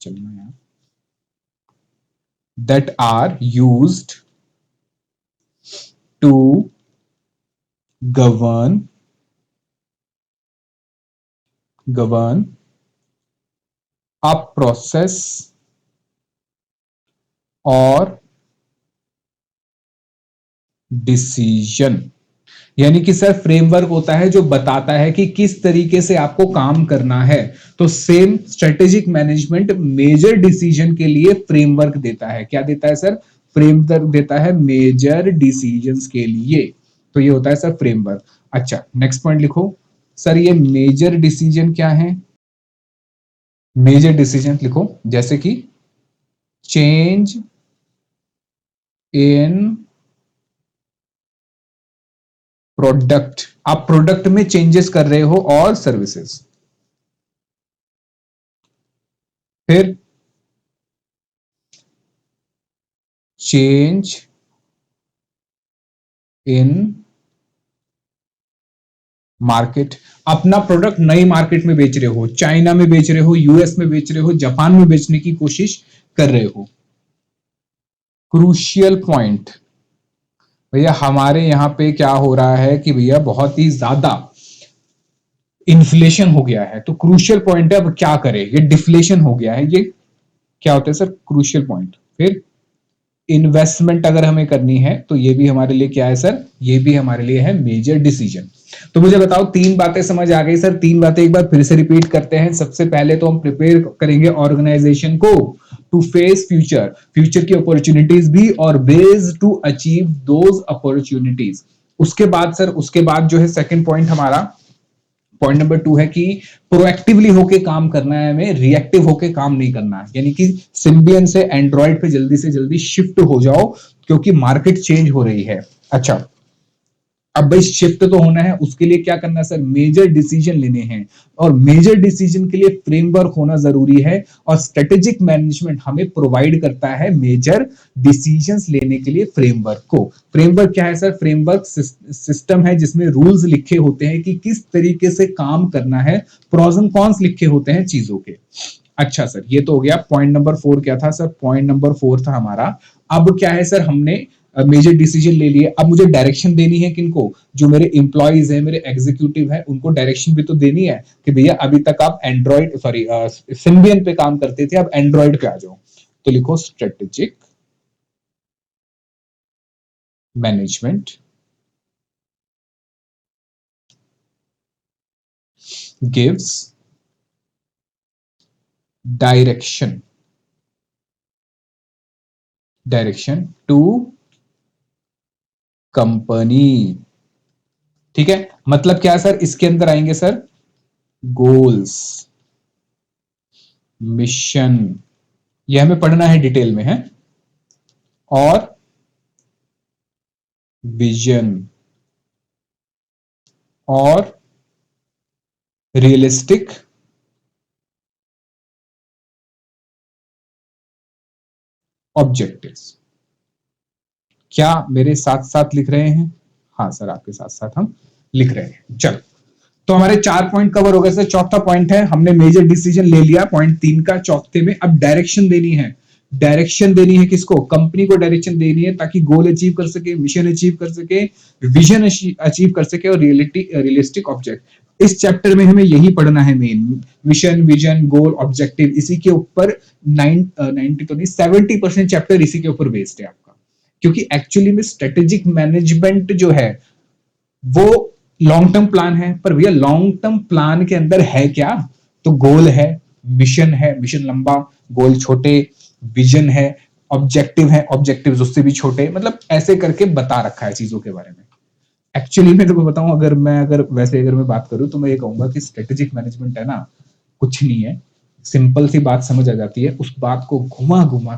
चलना यार, that are used to govern, govern a process और डिसीजन। यानी कि सर फ्रेमवर्क होता है जो बताता है कि किस तरीके से आपको काम करना है। तो same strategic management major decision के लिए फ्रेमवर्क देता है। क्या देता है सर, फ्रेमवर्क देता है मेजर डिसीजंस के लिए। तो ये होता है सर फ्रेमवर्क। अच्छा नेक्स्ट पॉइंट लिखो सर, ये मेजर डिसीजन क्या है, मेजर डिसीजन लिखो जैसे कि चेंज इन प्रोडक्ट, आप प्रोडक्ट में चेंजेस कर रहे हो और सर्विसेज। फिर चेंज इन मार्केट, अपना प्रोडक्ट नई मार्केट में बेच रहे हो, चाइना में बेच रहे हो, यूएस में बेच रहे हो, जापान में बेचने की कोशिश कर रहे हो। क्रूशियल पॉइंट भैया, हमारे यहां पे क्या हो रहा है कि भैया बहुत ही ज्यादा इन्फ्लेशन हो गया है, तो क्रूशियल पॉइंट है, अब क्या करें, ये डिफ्लेशन हो गया है, ये क्या होता है सर, क्रूशियल पॉइंट। फिर इन्वेस्टमेंट अगर हमें करनी है तो ये भी हमारे लिए क्या है सर, ये भी हमारे लिए है मेजर डिसीजन। तो मुझे बताओ, तीन बातें समझ आ गई सर, तीन बातें एक बार फिर से रिपीट करते हैं। सबसे पहले तो हम प्रिपेयर करेंगे ऑर्गेनाइजेशन को टू फेस फ्यूचर, फ्यूचर की अपॉर्चुनिटीज भी, और ways to achieve those opportunities. उसके बाद सर, उसके बाद जो है सेकंड पॉइंट हमारा, पॉइंट नंबर 2 है कि प्रोएक्टिवली होके काम करना है हमें, रिएक्टिव होके काम नहीं करना है। यानी कि सिम्बियन से एंड्रॉइड पे जल्दी से जल्दी शिफ्ट हो जाओ, क्योंकि मार्केट चेंज हो रही है। अच्छा, अब भाई शिफ्ट तो होना है, उसके लिए क्या करना है सर, मेजर डिसीजन लेने हैं, और मेजर डिसीजन के लिए फ्रेमवर्क होना जरूरी है। और स्ट्रेटेजिक मैनेजमेंट हमें प्रोवाइड करता है मेजर डिसीजंस लेने के लिए फ्रेमवर्क को। फ्रेमवर्क क्या है सर, फ्रेमवर्क सिस्टम है जिसमें रूल्स लिखे होते हैं कि किस तरीके से काम करना है, प्रोज एंड कॉन्स लिखे होते हैं चीजों के। अच्छा सर, ये तो हो गया। पॉइंट नंबर 4 क्या था सर, पॉइंट नंबर 4 था हमारा, अब क्या है सर, हमने मेजर डिसीजन ले लिए, अब मुझे डायरेक्शन देनी है किनको, जो मेरे इंप्लॉइज है, मेरे एग्जीक्यूटिव है, उनको डायरेक्शन भी तो देनी है कि भैया अभी तक आप एंड्रॉइड सॉरी सिम्बियन पे काम करते थे, अब एंड्रॉइड पे आ जाओ। तो लिखो strategic management gives direction, direction to company. ठीक है, मतलब क्या है सर, इसके अंदर आएंगे सर गोल्स, मिशन, ये हमें पढ़ना है डिटेल में है, और विजन और रियलिस्टिक ऑब्जेक्टिव्स। क्या मेरे साथ साथ लिख रहे हैं? हाँ सर, आपके साथ साथ हम लिख रहे हैं। चलो, तो हमारे 4 पॉइंट कवर हो गए सर। चौथा पॉइंट है, हमने मेजर डिसीजन ले लिया पॉइंट 3 का। चौथे में अब डायरेक्शन देनी है। डायरेक्शन देनी है किसको? कंपनी को डायरेक्शन देनी है, ताकि गोल अचीव कर सके, मिशन अचीव कर सके, विजन अचीव कर सके, और रियलिस्टिक ऑब्जेक्ट। इस चैप्टर में हमें यही पढ़ना है मेन। मिशन, विजन, गोल, ऑब्जेक्टिव, इसी के ऊपर 90 तो नहीं, 70% चैप्टर इसी के ऊपर बेस्ड है आपका। क्योंकि एक्चुअली में स्ट्रेटेजिक मैनेजमेंट जो है वो लॉन्ग टर्म प्लान है, पर भैया लॉन्ग टर्म प्लान के अंदर है क्या? तो गोल है, मिशन है, मिशन लंबा, गोल छोटे, विजन है, ऑब्जेक्टिव है, ऑब्जेक्टिव उससे भी छोटे, मतलब ऐसे करके बता रखा है चीजों के बारे में। एक्चुअली मैं तुम्हें बताऊं, अगर मैं बात करूं, तो मैं ये कहूंगा कि स्ट्रेटेजिक मैनेजमेंट है ना, कुछ नहीं है। सिंपल सी बात समझ आ जाती है। उस बात को घुमा घुमा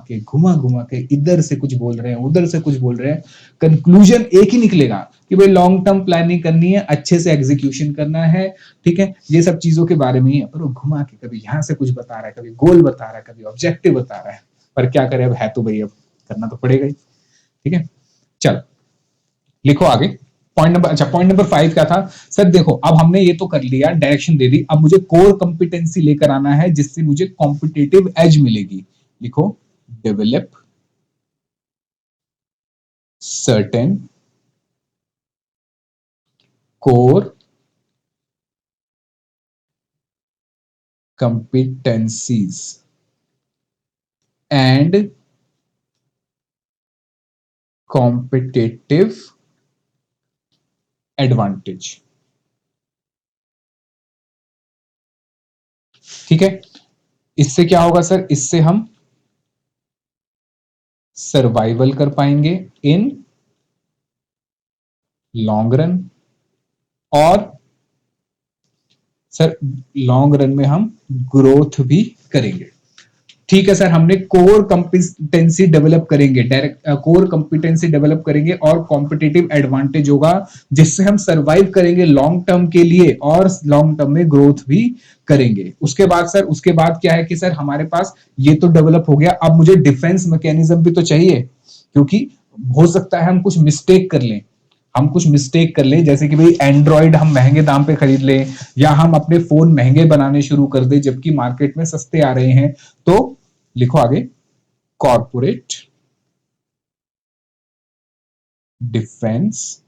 के इधर से कुछ बोल रहे हैं, उधर से कुछ बोल रहे हैं, कंक्लूजन एक ही निकलेगा कि भाई लॉन्ग टर्म प्लानिंग करनी है, अच्छे से एग्जीक्यूशन करना है, ठीक है, ये सब चीजों के बारे में ही है। पर वो घुमा के कभी यहां से कुछ बता रहा है, कभी गोल बता रहा है, कभी ऑब्जेक्टिव बता रहा है। पर क्या करे, अब है तो भाई, अब करना तो पड़ेगा ही। ठीक है, चल लिखो आगे। पॉइंट नंबर 5 क्या था सर? देखो, अब हमने ये तो कर लिया, डायरेक्शन दे दी। अब मुझे कोर कंपिटेंसी लेकर आना है, जिससे मुझे कॉम्पिटेटिव एज मिलेगी। लिखो, develop certain core competencies and competitive advantage। ठीक है, इससे क्या होगा सर? इससे हम सर्वाइवल कर पाएंगे इन लॉन्ग रन, और सर लॉन्ग रन में हम ग्रोथ भी करेंगे। ठीक है सर, हमने कोर कंपिटेंसी डेवलप करेंगे, डायरेक्ट कोर कंपिटेंसी डेवलप करेंगे, और कॉम्पिटिटिव एडवांटेज होगा, जिससे हम सरवाइव करेंगे लॉन्ग टर्म के लिए, और लॉन्ग टर्म में ग्रोथ भी करेंगे। उसके बाद सर, उसके बाद क्या है कि सर हमारे पास ये तो डेवलप हो गया, अब मुझे डिफेंस मैकेनिज्म भी तो चाहिए, क्योंकि हो सकता है हम कुछ मिस्टेक कर लें। हम कुछ मिस्टेक कर लें, जैसे कि भाई एंड्रॉइड हम महंगे दाम पे खरीद लें, या हम अपने फोन महंगे बनाने शुरू कर दें जबकि मार्केट में सस्ते आ रहे हैं। तो लिखो आगे, corporate defence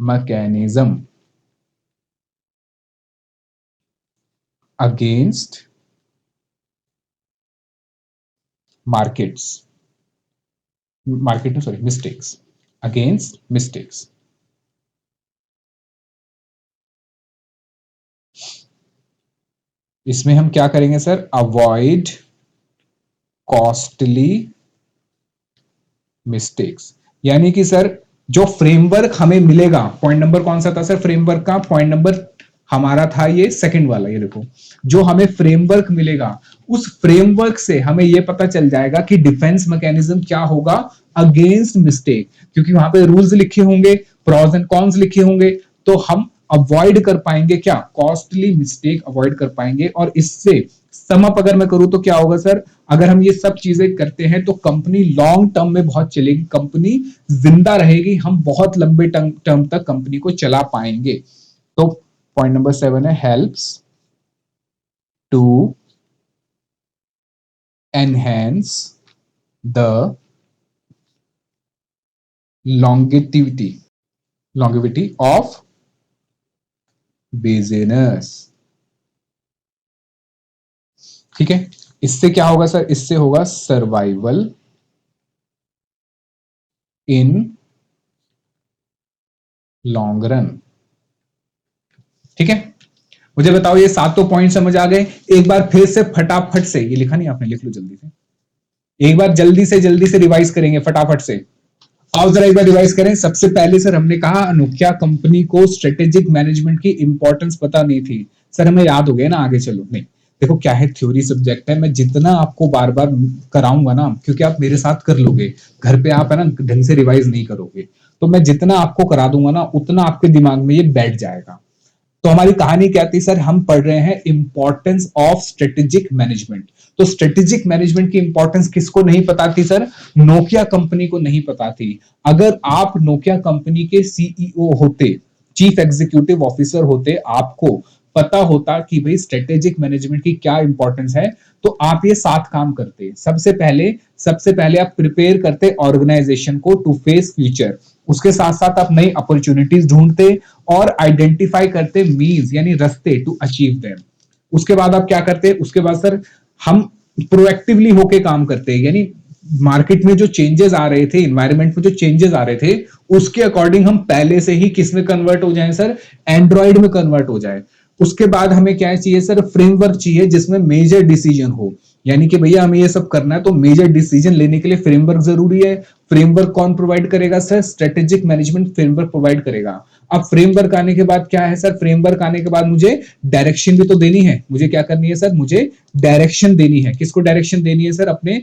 mechanism against markets, market sorry mistakes, against mistakes. इसमें हम क्या करेंगे सर? Avoid costly mistakes. यानी कि सर जो फ्रेमवर्क हमें मिलेगा, पॉइंट नंबर कौन सा था सर फ्रेमवर्क का? पॉइंट नंबर हमारा था ये सेकंड वाला, ये देखो, जो हमें फ्रेमवर्क मिलेगा, उस फ्रेमवर्क से हमें ये पता चल जाएगा कि डिफेंस मैकेनिज्म क्या होगा अगेंस्ट मिस्टेक, क्योंकि वहां पे रूल्स लिखे होंगे, प्रॉस एंड कॉन्स लिखे होंगे, तो हम अवॉइड कर पाएंगे क्या? कॉस्टली मिस्टेक अवॉइड कर पाएंगे। और इससे सम अप अगर मैं करूं तो क्या होगा सर? अगर हम ये सब चीजें करते हैं तो कंपनी लॉन्ग टर्म में बहुत चलेगी, कंपनी जिंदा रहेगी, हम बहुत लंबे टर्म तक कंपनी को चला पाएंगे। तो पॉइंट नंबर 7 है, helps to enhance the longevity of business. ठीक है, इससे क्या होगा सर? इससे होगा सर्वाइवल इन लॉन्ग रन। ठीक है, मुझे बताओ ये सातों पॉइंट समझ आ गए? एक बार फिर से फटाफट से, ये लिखा नहीं आपने, लिख लो जल्दी से, एक बार जल्दी से रिवाइज करेंगे फटाफट से। आओ जरा एक बार रिवाइज करें। सबसे पहले सर हमने कहा अनोख्या कंपनी को स्ट्रेटेजिक मैनेजमेंट की इंपॉर्टेंस पता नहीं थी। सर हमें याद हो गया ना, आगे चलो। नहीं, देखो क्या है, थ्योरी सब्जेक्ट है, मैं जितना आपको बार बार कराऊंगा ना, क्योंकि आप मेरे साथ कर लोगे, घर पे आप है ना ढंग से रिवाइज नहीं करोगे, तो मैं जितना आपको करा दूंगा ना, उतना आपके दिमाग में ये बैठ जाएगा। तो हमारी कहानी क्या थी सर, हम पढ़ रहे हैं इंपॉर्टेंस ऑफ स्ट्रेटेजिक मैनेजमेंट। तो स्ट्रेटेजिक मैनेजमेंट की इंपॉर्टेंस किसको नहीं पता थी सर, नोकिया कंपनी को नहीं पता थी। अगर आप नोकिया कंपनी के सीईओ होते, चीफ एग्जीक्यूटिव ऑफिसर होते, आपको पता होता कि भाई स्ट्रेटेजिक मैनेजमेंट की क्या इंपॉर्टेंस है, तो आप ये 7 काम करते। सबसे पहले आप प्रिपेयर करते ऑर्गेनाइजेशन को टू फेस फ्यूचर। उसके साथ साथ आप नई अपॉर्चुनिटीज ढूंढते और आइडेंटिफाई करते मीन्स यानी रास्ते टू अचीव देम। उसके बाद आप क्या करते, उसके बाद सर हम प्रोएक्टिवली होके काम करते, यानी मार्केट में जो चेंजेस आ रहे थे, इन्वायरमेंट में जो चेंजेस आ रहे थे, उसके अकॉर्डिंग हम पहले से ही किस में कन्वर्ट हो जाए सर, एंड्रॉइड में कन्वर्ट हो जाए। उसके बाद हमें क्या चाहिए सर, फ्रेमवर्क चाहिए जिसमें मेजर डिसीजन हो, यानी कि भैया हमें ये सब करना है तो मेजर डिसीजन लेने के लिए फ्रेमवर्क जरूरी है। फ्रेमवर्क कौन प्रोवाइड करेगा sir, strategic management framework provide करेगा। अब फ्रेमवर्क आने के बाद क्या है सर, फ्रेमवर्क आने के बाद मुझे डायरेक्शन भी तो देनी है। मुझे क्या करनी है सर, मुझे डायरेक्शन देनी है। किसको डायरेक्शन देनी है सर, अपने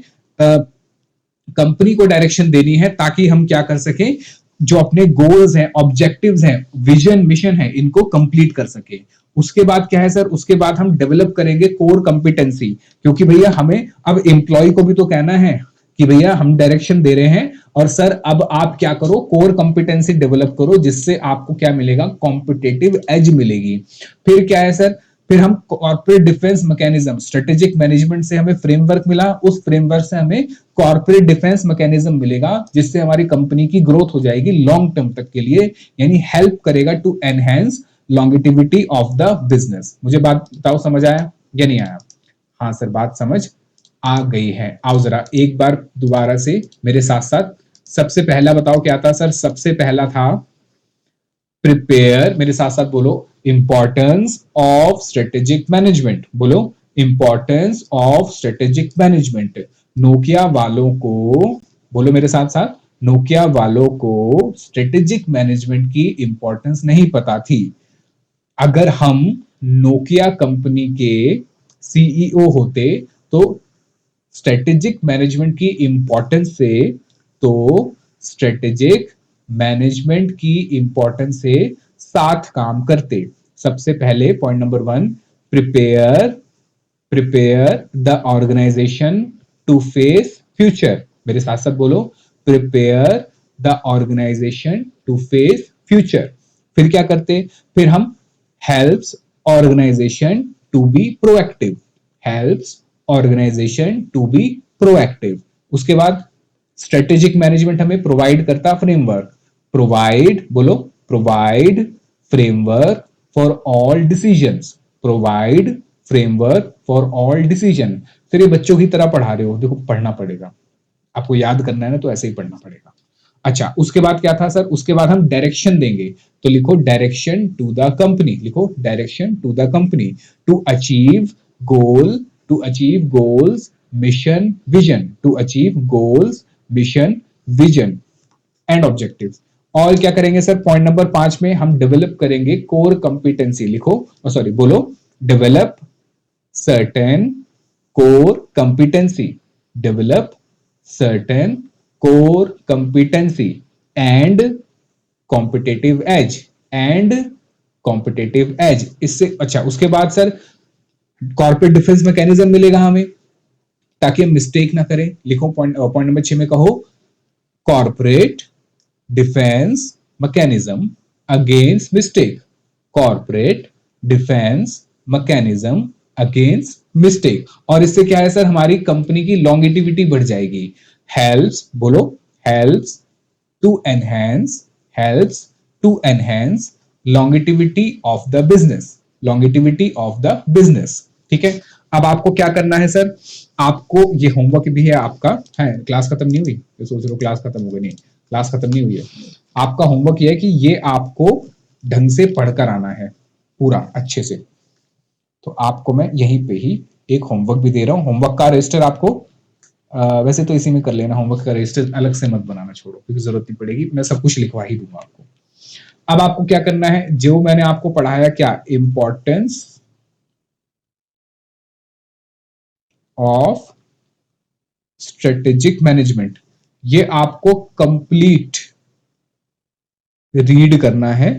कंपनी को डायरेक्शन देनी है, ताकि हम क्या कर सके, जो अपने गोल्स हैं, ऑब्जेक्टिव्स हैं, विजन मिशन है, इनको कंप्लीट कर सके। उसके बाद क्या है सर, उसके बाद हम डेवलप करेंगे कोर कंपिटेंसी, क्योंकि भैया हमें अब एम्प्लॉय को भी तो कहना है कि भैया हम डायरेक्शन दे रहे हैं और सर अब आप क्या करो, कोर कंपिटेंसी डेवलप करो, जिससे आपको क्या मिलेगा, कॉम्पिटेटिव एज मिलेगी। फिर क्या है सर, फिर हम corporate defence mechanism, strategic management से हमें फ्रेमवर्क मिला, उस फ्रेमवर्क से हमें कॉर्पोरेट डिफेंस मैकेनिज्म मिलेगा, जिससे हमारी कंपनी की ग्रोथ हो जाएगी लॉन्ग टर्म तक के लिए, यानी हेल्प करेगा to enhance longevity of the business. मुझे बात बताओ, समझ आया या नहीं आया? हाँ सर, बात समझ आ गई है। आओ जरा एक बार दोबारा से मेरे साथ साथ, सबसे पहला बताओ क्या था सर, सबसे पहला था प्रिपेयर, मेरे साथ साथ बोलो, इंपॉर्टेंस ऑफ स्ट्रेटेजिक मैनेजमेंट, बोलो importance of strategic management. Nokia वालों को, बोलो मेरे साथ साथ, नोकिया वालों को स्ट्रेटेजिक मैनेजमेंट की इंपॉर्टेंस नहीं पता थी। अगर हम नोकिया कंपनी के सीईओ होते तो स्ट्रेटेजिक मैनेजमेंट की इंपॉर्टेंस से, तो स्ट्रेटेजिक मैनेजमेंट की इंपॉर्टेंस से 7 काम करते। सबसे पहले point number 1, prepare prepare the organisation to face future. मेरे साथ साथ बोलो, prepare the organisation to face future. फिर क्या करते, फिर हम helps organisation to be proactive, helps organisation to be proactive. उसके बाद स्ट्रेटेजिक मैनेजमेंट हमें प्रोवाइड करता फ्रेमवर्क, प्रोवाइड, बोलो provide framework for all decisions, provide framework for all decision. फिर ये बच्चों की तरह पढ़ा रहे हो, देखो पढ़ना पड़ेगा, आपको याद करना है ना, तो ऐसे ही पढ़ना पड़ेगा। अच्छा, उसके बाद क्या था सर, उसके बाद हम डायरेक्शन देंगे, तो लिखो डायरेक्शन टू द कंपनी, लिखो direction to the company to achieve goal, to achieve goals, mission, vision, to achieve goals, mission, vision and objectives. और क्या करेंगे सर, पॉइंट नंबर 5 में हम डेवलप करेंगे कोर कंपिटेंसी, लिखो, सॉरी बोलो, develop certain core competency, develop certain core competency and competitive edge, and competitive edge. इससे अच्छा, उसके बाद सर कॉर्पोरेट डिफेंस मैकेनिज्म मिलेगा हमें, ताकि हम मिस्टेक ना करें। लिखो पॉइंट पॉइंट नंबर 6 में कहो, corporate defence mechanism against mistake, corporate defence mechanism against mistake. और इससे क्या है सर, हमारी कंपनी की लॉन्गिटिविटी बढ़ जाएगी। हेल्प्स, बोलो helps to enhance, helps to enhance longevity of the business, longevity of the business. ठीक है, अब आपको क्या करना है सर, आपको ये होमवर्क भी है आपका, है क्लास खत्म नहीं हुई, तो सोच रहे हो क्लास खत्म हो गई, नहीं क्लास खत्म नहीं हुई है। आपका होमवर्क ये है कि ये आपको ढंग से पढ़कर आना है पूरा अच्छे से। तो आपको मैं यहीं पे ही एक होमवर्क भी दे रहा हूं, होमवर्क का रजिस्टर आपको वैसे तो इसी में कर लेना, होमवर्क का रजिस्टर अलग से मत बनाना, छोड़ो, क्योंकि जरूरत नहीं पड़ेगी, मैं सब कुछ लिखवा ही दूंगा आपको। अब आपको क्या करना है, जो मैंने आपको पढ़ाया, क्या इंपॉर्टेंस ऑफ स्ट्रेटेजिक मैनेजमेंट, ये आपको कंप्लीट रीड करना है,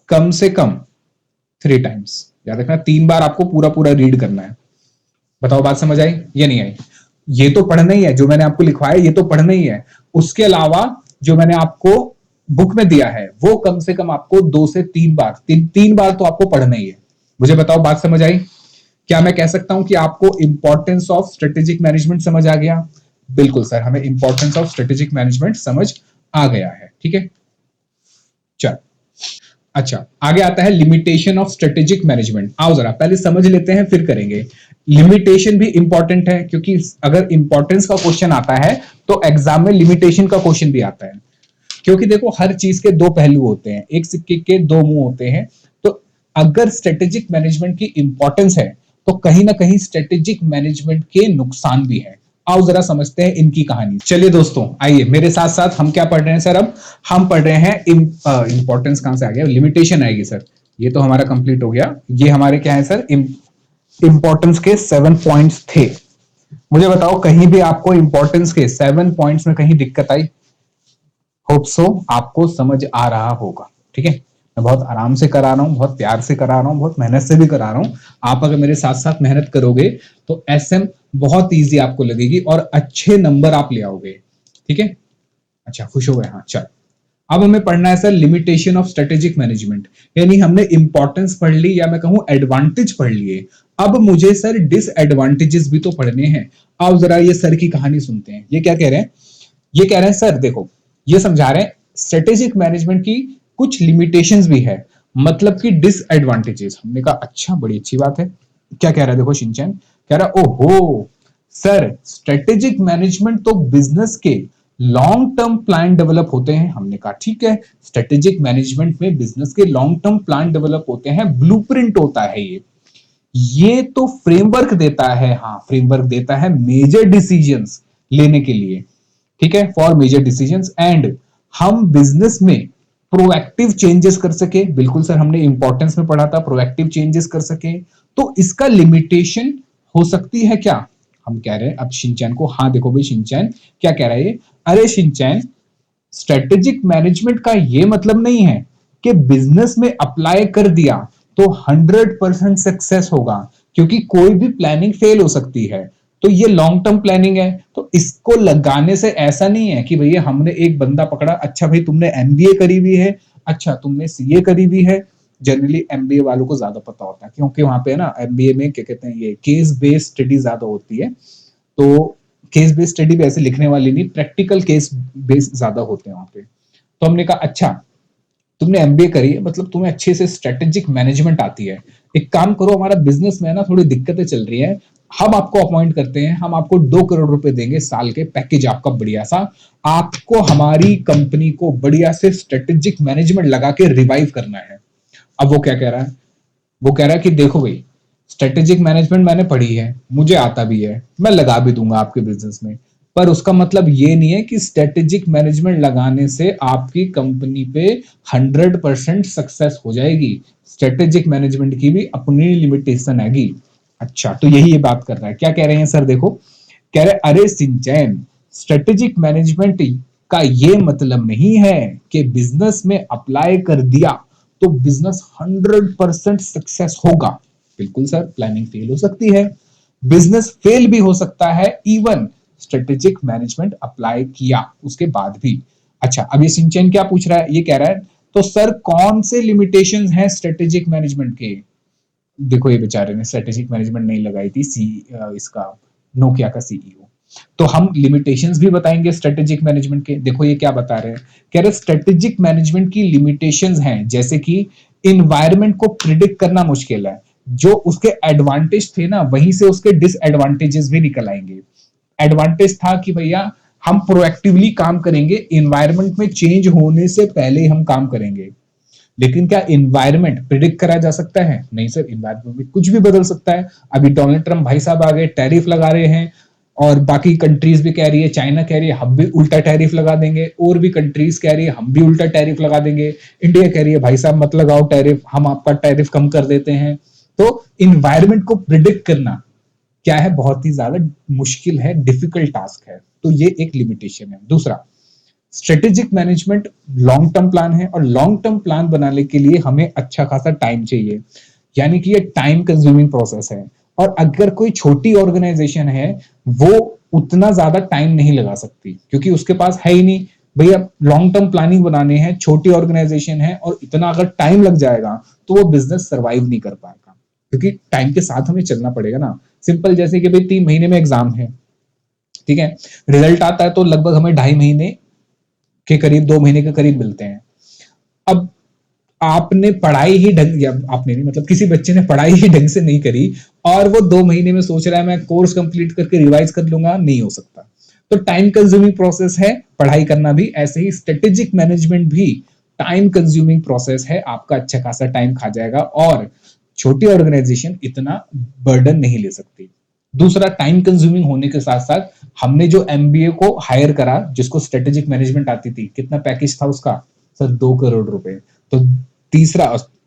कम से कम 3 टाइम्स। याद रखना 3 बार आपको पूरा पूरा रीड करना है। बताओ बात समझ आई या नहीं आई? ये तो पढ़ना ही है, जो मैंने आपको लिखवाया ये तो पढ़ना ही है। उसके अलावा जो मैंने आपको बुक में दिया है वो कम से कम आपको 2 से 3 बार, 3 बार तो आपको पढ़ना ही है। मुझे बताओ बात समझ आई? क्या मैं कह सकता हूं कि आपको इंपॉर्टेंस ऑफ स्ट्रेटेजिक मैनेजमेंट समझ आ गया? बिल्कुल सर, हमें इंपॉर्टेंस ऑफ स्ट्रेटेजिक मैनेजमेंट समझ आ गया है। ठीक है, चल। अच्छा, आगे आता है लिमिटेशन ऑफ स्ट्रेटेजिक मैनेजमेंट। आओ जरा पहले समझ लेते हैं फिर करेंगे। लिमिटेशन भी इंपॉर्टेंट है, क्योंकि अगर इंपॉर्टेंस का क्वेश्चन आता है तो एग्जाम में लिमिटेशन का क्वेश्चन भी आता है। क्योंकि देखो हर चीज के दो पहलू होते हैं, एक सिक्के के दो मुंह होते हैं। तो अगर स्ट्रेटेजिक मैनेजमेंट की इंपॉर्टेंस है तो कहीं ना कहीं स्ट्रेटेजिक मैनेजमेंट के नुकसान भी है। आओ जरा समझते हैं इनकी कहानी। चलिए दोस्तों, आइए मेरे साथ साथ हम क्या पढ़ रहे हैं सर? अब हम पढ़ रहे हैं इंपॉर्टेंस कहां से आ गया, लिमिटेशन आएगी सर। ये तो हमारा कंप्लीट हो गया। ये हमारे क्या है सर? इंपॉर्टेंस के 7 पॉइंट्स थे। मुझे बताओ कहीं भी आपको इंपॉर्टेंस के 7 पॉइंट्स में कहीं दिक्कत आई? होप सो आपको समझ आ रहा होगा। ठीक है, मैं बहुत आराम से करा रहा हूं, बहुत प्यार से करा रहा हूं, बहुत मेहनत से भी करा रहा हूं। आप अगर मेरे साथ साथ मेहनत करोगे तो एसएम बहुत इजी आपको लगेगी और अच्छे नंबर आप ले आओगे। ठीक है, अच्छा खुश हो गए? हाँ चल। अब हमें पढ़ना है sir limitation of strategic management. यानी हमने इंपॉर्टेंस पढ़ ली, या मैं कहूं एडवांटेज पढ़ लिए। अब मुझे सर डिसएडवांटेजेस भी तो पढ़ने हैं। आओ जरा ये सर की कहानी सुनते हैं। ये क्या कह रहे हैं? ये कह रहे हैं सर देखो, ये समझा रहे हैं स्ट्रेटेजिक मैनेजमेंट की कुछ लिमिटेशंस भी है, मतलब कि डिसएडवांटेजेस। हमने कहा अच्छा, बड़ी अच्छी बात है। क्या कह रहा है देखो शिनचैन, कह रहा है ओहो सर, स्ट्रेटेजिक मैनेजमेंट तो बिजनेस के लॉन्ग टर्म प्लान डेवलप होते हैं। हमने कहा ठीक है, स्ट्रेटेजिक मैनेजमेंट में बिजनेस के लॉन्ग टर्म प्लान डेवलप होते हैं, ब्लूप्रिंट होता है ये तो फ्रेमवर्क देता है। हाँ, फ्रेमवर्क देता है मेजर डिसीजंस लेने के लिए। ठीक है, फॉर मेजर डिसीजंस, एंड हम बिजनेस में प्रोएक्टिव चेंजेस कर सके। बिल्कुल सर, हमने इंपॉर्टेंस में पढ़ा था प्रोएक्टिव चेंजेस कर सके। तो इसका लिमिटेशन हो सकती है क्या? हम कह रहे हैं अब शिनचैन को, हाँ देखो भाई शिनचैन क्या कह रहा है ये, अरे शिनचैन स्ट्रेटेजिक मैनेजमेंट का ये मतलब नहीं है कि बिजनेस में अप्लाई कर दिया तो 100% सक्सेस होगा, क्योंकि कोई भी प्लानिंग फेल हो सकती है। तो ये लॉन्ग टर्म प्लानिंग है, तो इसको लगाने से ऐसा नहीं है कि भैया हमने एक बंदा पकड़ा, अच्छा भाई तुमने एमबीए करी हुई है, अच्छा तुमने सीए करी हुई है। जनरली एमबीए वालों को ज्यादा पता होता है, क्योंकि वहां पे ना एमबीए में क्या कहते हैं, ये केस बेस्ड स्टडी ज्यादा होती है। तो केस बेस्ड स्टडी भी ऐसे लिखने वाली नहीं, प्रैक्टिकल केस बेस्ड ज्यादा होते हैं वहां पे। तो हमने कहा अच्छा तुमने एमबीए करी है, मतलब तुम्हें अच्छे से स्ट्रेटेजिक मैनेजमेंट आती है। एक काम करो, हमारा बिजनेस में ना थोड़ी दिक्कतें चल रही है, हम आपको अपॉइंट करते हैं, हम आपको 2 करोड़ रुपए देंगे साल के, पैकेज आपका बढ़िया सा, आपको हमारी कंपनी को बढ़िया से स्ट्रेटेजिक मैनेजमेंट लगा के रिवाइव करना है। अब वो क्या कह रहा है? वो कह रहा है कि देखो भाई, स्ट्रेटेजिक मैनेजमेंट मैंने पढ़ी है, मुझे आता भी है, मैं लगा भी दूंगा आपके बिजनेस में। पर उसका मतलब ये नहीं है कि स्ट्रेटेजिक मैनेजमेंट लगाने से आपकी कंपनी पे 100% सक्सेस हो जाएगी। स्ट्रेटेजिक मैनेजमेंट की भी अपनी लिमिटेशन आएगी। अच्छा, तो यही ये बात कर रहा है। क्या कह रहे हैं सर देखो, कह रहे अरे सिंचैन, स्ट्रेटेजिक मैनेजमेंट का ये मतलब नहीं है कि बिजनेस में अप्लाई कर दिया तो बिजनेस 100% सक्सेस होगा। बिल्कुल सर, प्लानिंग फेल हो सकती है, बिजनेस फेल भी हो सकता है, इवन स्ट्रेटेजिक मैनेजमेंट अप्लाई किया उसके बाद भी। अच्छा, अब ये सिंचन क्या पूछ रहा है? ये कह रहा है तो सर कौन से लिमिटेशंस हैं स्ट्रेटेजिक मैनेजमेंट के? देखो ये बेचारे ने स्ट्रेटेजिक मैनेजमेंट नहीं लगाई थी, इसका नोकिया का सीईओ। तो हम लिमिटेशंस भी बताएंगे स्ट्रेटेजिक मैनेजमेंट के। देखो ये क्या बता रहे हैं, कह रहे स्ट्रेटेजिक मैनेजमेंट की लिमिटेशंस हैं, जैसे कि इन्वायरमेंट को प्रिडिक्ट करना मुश्किल है। जो उसके एडवांटेज थे ना, वहीं से उसके डिसएडवांटेजेस भी निकल आएंगे। एडवांटेज था कि भैया हम प्रोएक्टिवली काम करेंगे, इन्वायरमेंट में चेंज होने से पहले हम काम करेंगे। लेकिन क्या इन्वायरमेंट प्रिडिक्ट करा जा सकता है? नहीं सर, इन्वायरमेंट में कुछ भी बदल सकता है। अभी डोनाल्ड ट्रंप भाई साहब आ गए, टैरिफ लगा रहे हैं, और बाकी कंट्रीज भी कह रही है, चाइना कह रही है हम भी उल्टा टैरिफ लगा देंगे, और भी कंट्रीज कह रही है हम भी उल्टा टैरिफ लगा देंगे, इंडिया कह रही है भाई साहब मत लगाओ टैरिफ, हम आपका टैरिफ कम कर देते हैं। तो इन्वायरमेंट को प्रिडिक्ट करना क्या है, बहुत ही ज्यादा मुश्किल है, डिफिकल्ट टास्क है। तो ये एक लिमिटेशन है। दूसरा, strategic management long term plan है और लॉन्ग टर्म प्लान बनाने के लिए हमें अच्छा खासा टाइम चाहिए, यानी कि ये टाइम कंज्यूमिंग प्रोसेस है। और अगर कोई छोटी ऑर्गेनाइजेशन है वो उतना ज्यादा टाइम नहीं लगा सकती क्योंकि उसके पास है ही नहीं। भैया लॉन्ग टर्म प्लानिंग बनाने हैं, छोटी ऑर्गेनाइजेशन है और इतना अगर टाइम लग जाएगा तो वो बिजनेस सर्वाइव नहीं कर पाएगा, क्योंकि टाइम के साथ हमें चलना पड़ेगा ना। सिंपल जैसे कि भाई 3 महीने में एग्जाम है, ठीक है, रिजल्ट आता है तो लगभग हमें 2.5 महीने के करीब, 2 महीने के करीब मिलते हैं। अब आपने पढ़ाई ही ढंग, या आपने नहीं मतलब किसी बच्चे ने पढ़ाई ही ढंग से नहीं करी और वो 2 महीने में सोच रहा है मैं कोर्स कंप्लीट करके रिवाइज कर लूंगा, नहीं हो सकता। तो टाइम कंज्यूमिंग प्रोसेस है पढ़ाई करना भी, ऐसे ही स्ट्रेटेजिक मैनेजमेंट भी टाइम कंज्यूमिंग प्रोसेस है, आपका अच्छा खासा टाइम खा जाएगा और छोटी ऑर्गेनाइजेशन इतना बर्डन नहीं ले सकती। दूसरा, टाइम कंज्यूमिंग होने के साथ साथ हमने जो एमबीए को हायर करा जिसको स्ट्रेटेजिक मैनेजमेंट आती थी, कितना पैकेज था उसका सर? 2 करोड़ रुपए। तो तीसरा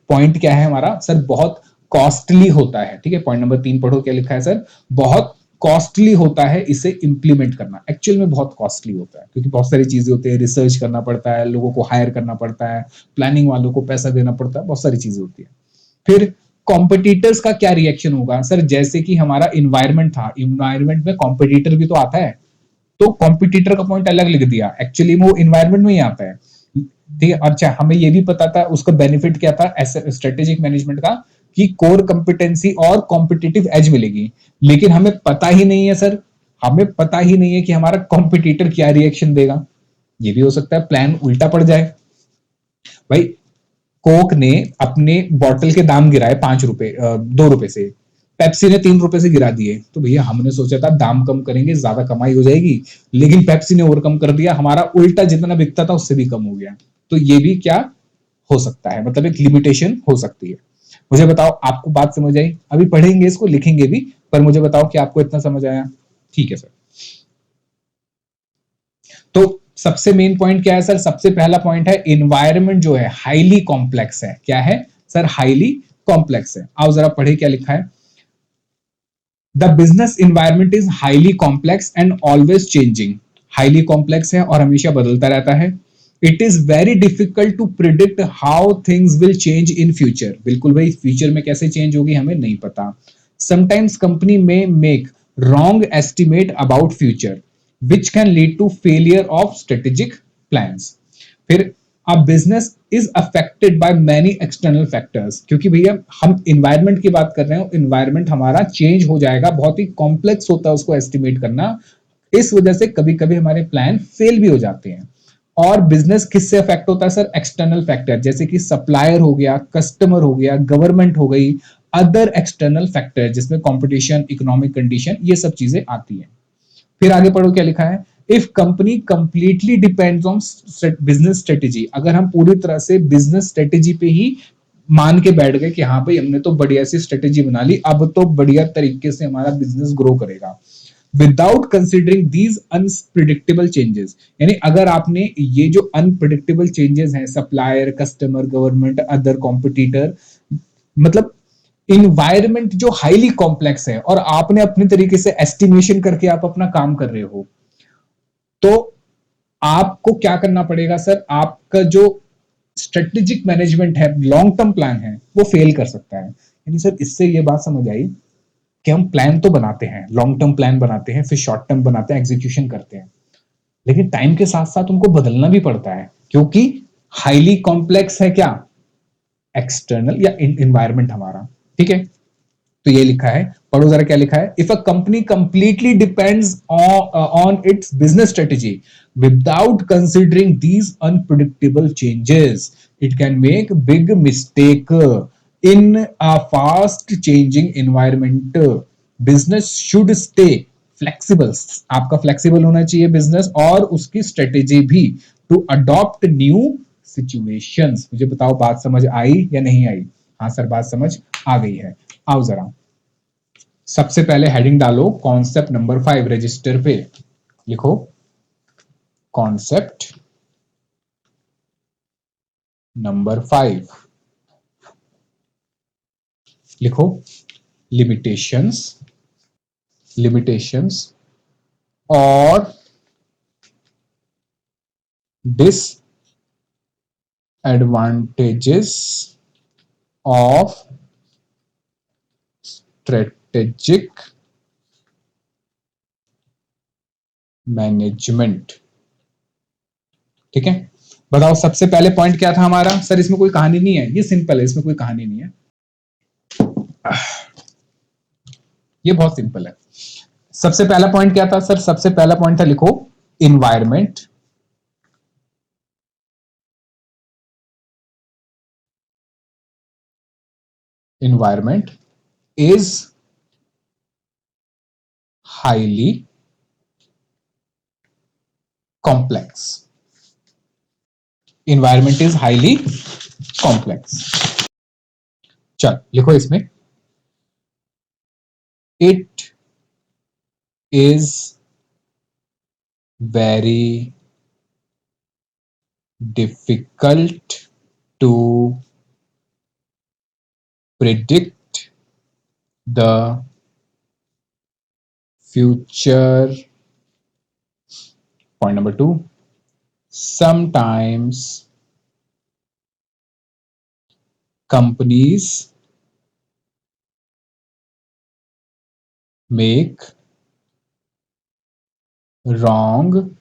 पॉइंट क्या है हमारा सर? बहुत कॉस्टली होता है। ठीक है, पॉइंट नंबर 3 पढ़ो क्या लिखा है सर? बहुत कॉस्टली होता है इसे इंप्लीमेंट करना, एक्चुअल में बहुत कॉस्टली होता है क्योंकि बहुत सारी चीजें होती है, रिसर्च करना पड़ता है, लोगों को हायर करना पड़ता है, प्लानिंग वालों को पैसा देना पड़ता है, बहुत सारी चीजें होती है। फिर कॉम्पिटिटर्स का क्या रिएक्शन होगा सर? जैसे कि हमारा इन्वायरमेंट था, इन्वायरमेंट में कॉम्पिटिटर भी तो आता है, तो कॉम्पिटिटर का पॉइंट अलग लिख दिया, एक्चुअली वो इन्वायरमेंट में ही आता है। ठीक है, अच्छा हमें ये भी पता था उसका बेनिफिट क्या था स्ट्रेटेजिक मैनेजमेंट का, कि कोर कंपिटेंसी और कॉम्पिटिटिव एज मिलेगी, लेकिन हमें पता ही नहीं है सर, हमें पता ही नहीं है कि हमारा कॉम्पिटिटर क्या रिएक्शन देगा। ये भी हो सकता है प्लान उल्टा पड़ जाए। भाई कोक ने अपने बॉटल के दाम गिराए 5 रुपए, 2 रुपए से, पेप्सी ने 3 रुपए से गिरा दिए, तो भैया हमने सोचा था दाम कम करेंगे ज्यादा कमाई हो जाएगी, लेकिन पेप्सी ने और कम कर दिया, हमारा उल्टा जितना बिकता था उससे भी कम हो गया। तो ये भी क्या हो सकता है, मतलब एक लिमिटेशन हो सकती है। मुझे बताओ आपको बात समझ आई? अभी पढ़ेंगे इसको, लिखेंगे भी, पर मुझे बताओ कि आपको इतना समझ आया? ठीक है सर। तो सबसे मेन पॉइंट क्या है सर? सबसे पहला पॉइंट है इन्वायरमेंट जो है हाईली कॉम्प्लेक्स है। क्या है सर? हाईली कॉम्प्लेक्स है। आओ जरा पढ़े क्या लिखा है। The business environment is highly complex and always changing. Highly complex है और हमेशा बदलता रहता है। It is very difficult to predict how things will change in future. बिल्कुल भाई, फ्यूचर में कैसे चेंज होगी हमें नहीं पता। Sometimes company may make wrong estimate about future which can lead to failure of strategic plans. फिर a business is affected by many external factors, क्योंकि भैया हम इन्वायरमेंट की बात कर रहे हैं, इन्वायरमेंट हमारा चेंज हो जाएगा, बहुत ही कॉम्प्लेक्स होता है उसको एस्टिमेट करना। इस वजह से कभी कभी हमारे प्लान फेल भी हो जाते हैं। और बिजनेस किससे अफेक्ट होता है सर? एक्सटर्नल फैक्टर, जैसे कि सप्लायर हो गया, कस्टमर हो गया, गवर्नमेंट हो गई, अदर एक्सटर्नल फैक्टर जिसमें कंपटीशन, इकोनॉमिक कंडीशन, ये सब चीजें आती हैं। फिर आगे पढ़ो क्या लिखा है। If company completely depends on business strategy, अगर हम पूरी तरह से बिजनेस स्ट्रेटेजी पे ही मान के बैठ गए कि हाँ भाई हमने तो बढ़िया सी स्ट्रेटेजी बना ली, अब तो बढ़िया तरीके से हमारा बिजनेस ग्रो करेगा, without considering these unpredictable changes, यानी अगर आपने ये जो अनप्रिडिक्टेबल चेंजेस हैं, supplier, customer, government, other competitor, मतलब इन्वायरमेंट जो हाईली कॉम्प्लेक्स है और आपने अपने तरीके से एस्टिमेशन करके आप अपना काम कर रहे हो, तो आपको क्या करना पड़ेगा सर? आपका जो स्ट्रेटेजिक मैनेजमेंट है, लॉन्ग टर्म प्लान है, वो फेल कर सकता है। यानी सर इससे ये बात समझ आई कि हम प्लान तो बनाते हैं, लॉन्ग टर्म प्लान बनाते हैं, फिर शॉर्ट टर्म बनाते हैं, एग्जीक्यूशन करते हैं, लेकिन टाइम के साथ साथ उनको बदलना भी पड़ता है, क्योंकि हाईली कॉम्प्लेक्स है क्या? एक्सटर्नल या इन्वायरमेंट हमारा। ठीक है, तो ये लिखा है, पढ़ो जरा क्या लिखा है। If a company completely depends on it's business strategy without considering these unpredictable changes, it can make big mistake in a fast changing environment. Business should stay flexible, आपका फ्लेक्सिबल होना चाहिए बिजनेस और उसकी स्ट्रेटेजी भी, to adopt new situations. मुझे बताओ बात समझ आई या नहीं आई? हाँ सर बात समझ आ गई है। आओ जरा सबसे पहले हेडिंग डालो कॉन्सेप्ट नंबर 5, रजिस्टर पे लिखो कॉन्सेप्ट नंबर 5, लिखो लिमिटेशंस, लिमिटेशंस और disadvantages of strategic मैनेजमेंट। ठीक है, बताओ सबसे पहले पॉइंट क्या था हमारा? सर इसमें कोई कहानी नहीं है, ये सिंपल है, इसमें कोई कहानी नहीं है, ये बहुत सिंपल है। सबसे पहला पॉइंट क्या था सर? सबसे पहला पॉइंट था, लिखो, environment. Environment is highly complex. Environment is highly complex. चल लिखो इसमें, it is very difficult to predict the future. Point number two, sometimes companies make wrong